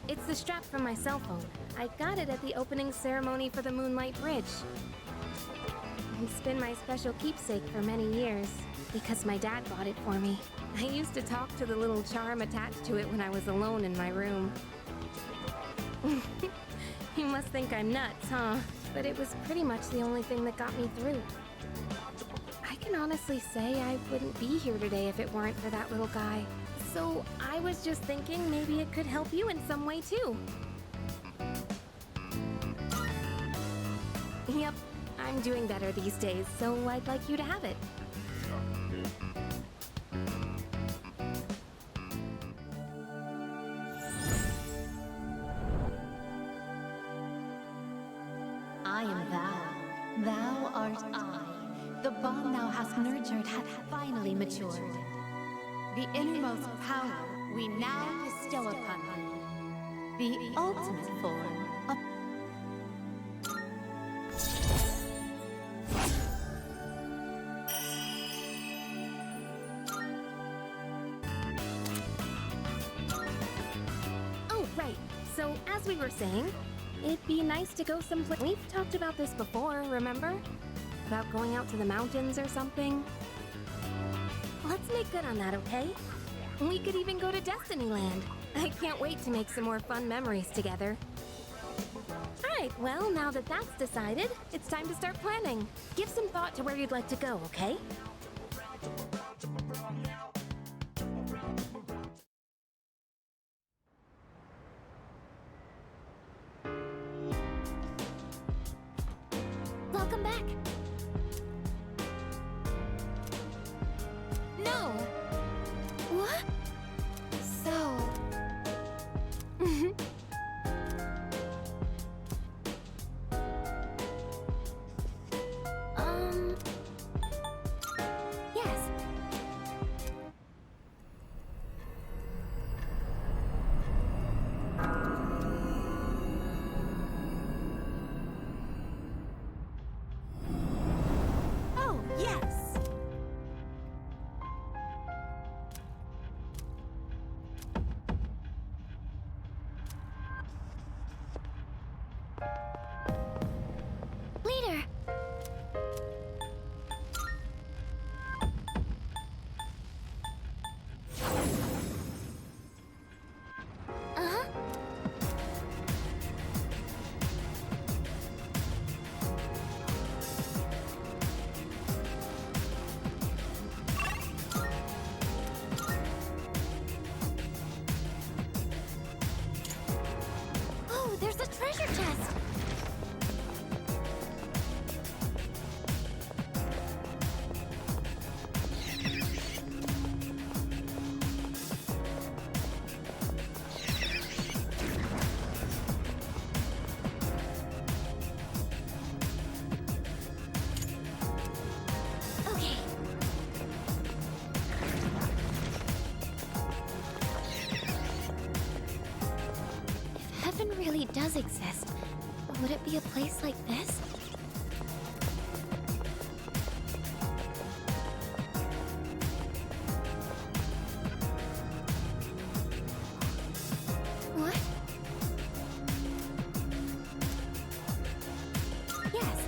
[SPEAKER 11] It's the strap from my cell phone. I got it at the opening ceremony for the Moonlight Bridge. It's been my special keepsake for many years, because my dad bought it for me. I used to talk to the little charm attached to it when I was alone in my room. You must think I'm nuts, huh? But it was pretty much the only thing that got me through. I can honestly say I wouldn't be here today if it weren't for that little guy. So I was just thinking maybe it could help you in some way too. Yep, I'm doing better these days, so I'd like you to have it.
[SPEAKER 3] I am thou. Thou art I. The bond thou hast nurtured hath finally matured. The innermost power we now bestow upon thee. The ultimate form of...
[SPEAKER 11] Oh, right. So, as we were saying, it'd be nice to go someplace. We've talked about this before, remember? About going out to the mountains or something. Let's make good on that, okay? We could even go to Destinyland. I can't wait to make some more fun memories together. Alright, well, now that that's decided, it's time to start planning. Give some thought to where you'd like to go, okay?
[SPEAKER 1] Welcome back. No! What? So... Yes.
[SPEAKER 3] Oh, yes!
[SPEAKER 1] Leader! Uh-huh. Oh, there's a treasure chest! Okay. If heaven really does exist, would it be a place like this? What? Yes.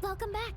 [SPEAKER 1] Welcome back.